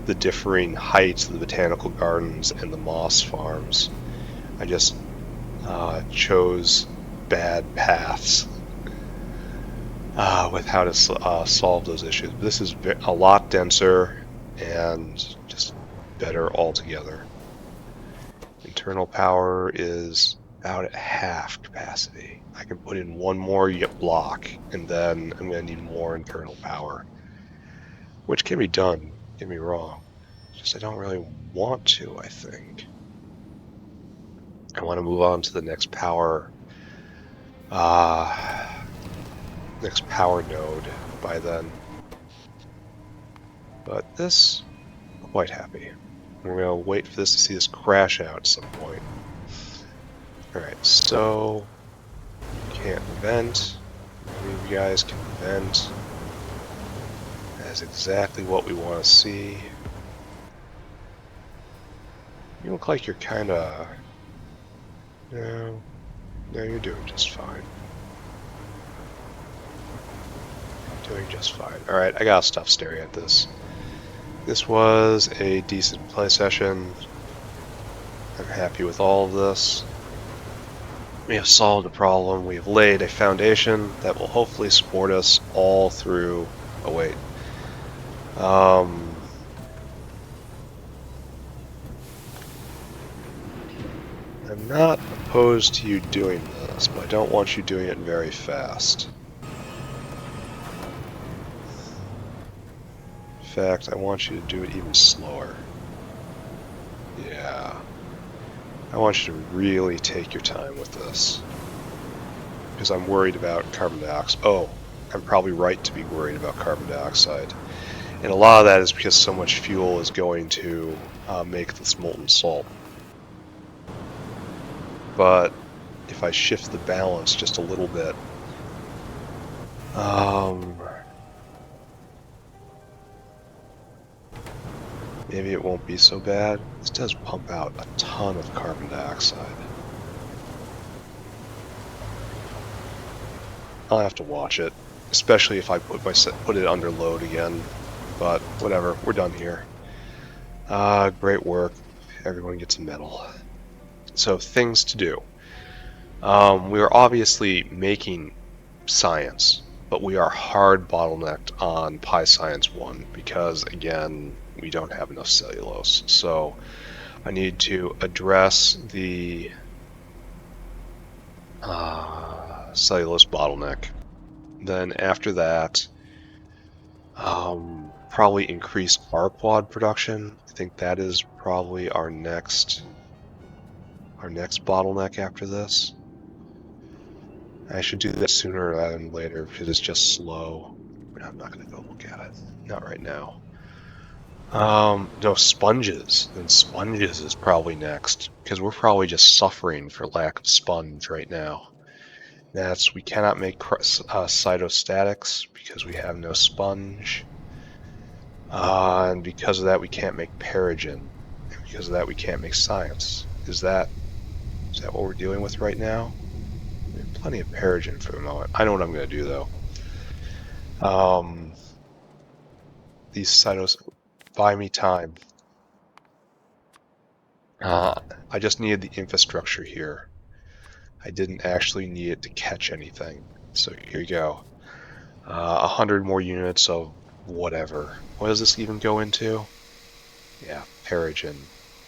the differing heights of the botanical gardens and the moss farms. I just chose bad paths with how to solve those issues. This is a lot denser and just better altogether. Internal power is about at half capacity. I can put in one more block, and then I'm going to need more internal power, which can be done, don't get me wrong. Just I don't really want to, I think. I want to move on to the next power node by then. But this, I'm quite happy. We're going to wait for this to see this crash out at some point. Alright, so can't vent. You guys can vent. That's exactly what we want to see. You look like you're kind of... No, you're doing just fine. Doing just fine. Alright, I gotta stop staring at this. This was a decent play session. I'm happy with all of this. We have solved a problem. We have laid a foundation that will hopefully support us all through... Oh, wait. I'm not opposed to you doing this, but I don't want you doing it very fast. In fact, I want you to do it even slower. Yeah. I want you to really take your time with this. Because I'm worried about carbon dioxide. Oh, I'm probably right to be worried about carbon dioxide. And a lot of that is because so much fuel is going to make this molten salt. But if I shift the balance just a little bit, maybe it won't be so bad. This does pump out a ton of carbon dioxide. I'll have to watch it, especially if I put it under load again. But whatever, we're done here. Great work. Everyone gets a medal. So things to do. We are obviously making science, but we are hard bottlenecked on Pi Science 1 because, again, we don't have enough cellulose. So I need to address the cellulose bottleneck. Then after that, probably increase R-quad production. I think that is probably our next bottleneck after this. I should do that sooner rather than later because it's just slow. I'm not going to go look at it. Not right now. No, sponges. And sponges is probably next because we're probably just suffering for lack of sponge right now. We cannot make cytostatics because we have no sponge. And because of that, we can't make Perogen. And because of that, we can't make science. Is that what we're dealing with right now? We have plenty of Perogen for the moment. I know what I'm going to do, though. These cytos buy me time. I just needed the infrastructure here. I didn't actually need it to catch anything. So here you go. 100 more units of whatever. What does this even go into? Yeah, Perogen.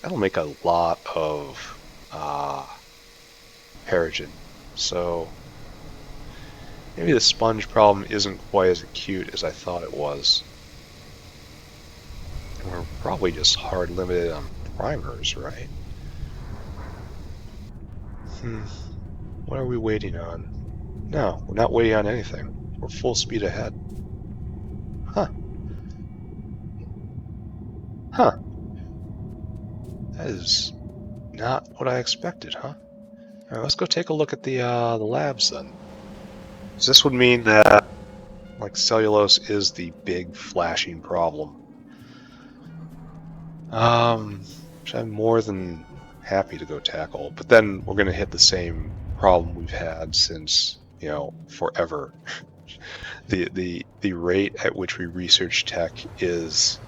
That'll make a lot of Perogen. So maybe the sponge problem isn't quite as acute as I thought it was. And we're probably just hard limited on primers, right? What are we waiting on? No, we're not waiting on anything. We're full speed ahead. Huh. Huh. That is not what I expected, huh? Alright, let's go take a look at the labs then. So this would mean that like cellulose is the big flashing problem. Which I'm more than happy to go tackle. But then we're gonna hit the same problem we've had since, forever. The rate at which we research tech is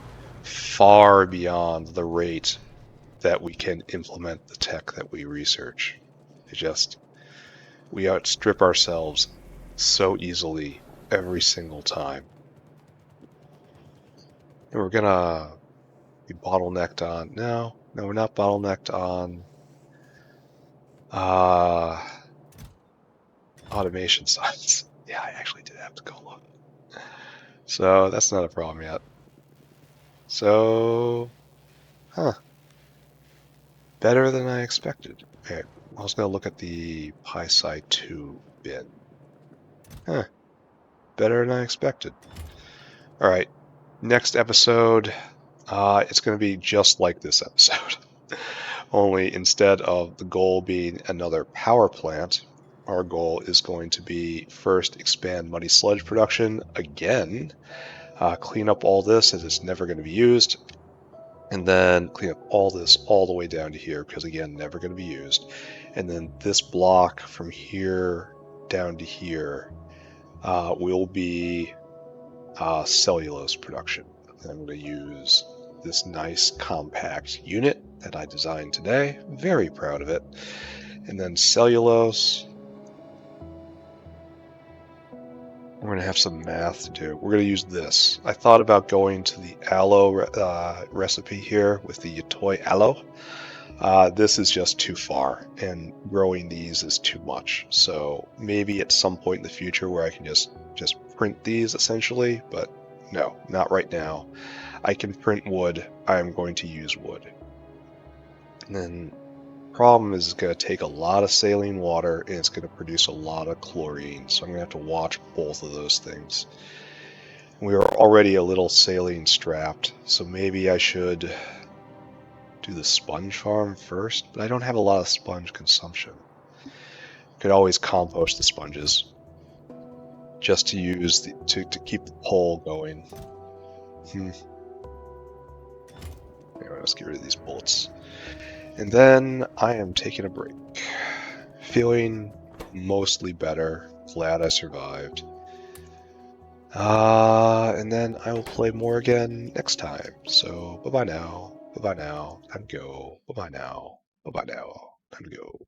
far beyond the rate that we can implement the tech that we research. We outstrip ourselves so easily every single time. And we're gonna be bottlenecked on. No, we're not bottlenecked on automation sides. Yeah, I actually did have to go look. So that's not a problem yet. So, better than I expected. Okay, I was gonna look at the PySci2 bin. Better than I expected. All right, next episode, it's going to be just like this episode. Only instead of the goal being another power plant, our goal is going to be first expand muddy sludge production again, clean up all this as it's never going to be used, and then clean up all this all the way down to here because again, never going to be used. And then this block from here down to here will be cellulose production. I'm going to use this nice compact unit that I designed today. Very proud of it. And then cellulose. We're going to have some math to do. We're going to use this. I thought about going to the aloe recipe here with the Yatoi aloe. This is just too far, and growing these is too much. So maybe at some point in the future where I can just print these essentially, but no, not right now. I can print wood. I'm going to use wood. And then problem is it's going to take a lot of saline water and it's going to produce a lot of chlorine. So I'm going to have to watch both of those things. We are already a little saline strapped, so maybe I should do the sponge farm first, but I don't have a lot of sponge consumption. Could always compost the sponges just to use to keep the pole going. Anyway, let's get rid of these bullets. And then I am taking a break. Feeling mostly better. Glad I survived. And then I will play more again next time. So bye-bye now. Bye-bye now. Time to go. Bye-bye now. Bye-bye now. Time to go.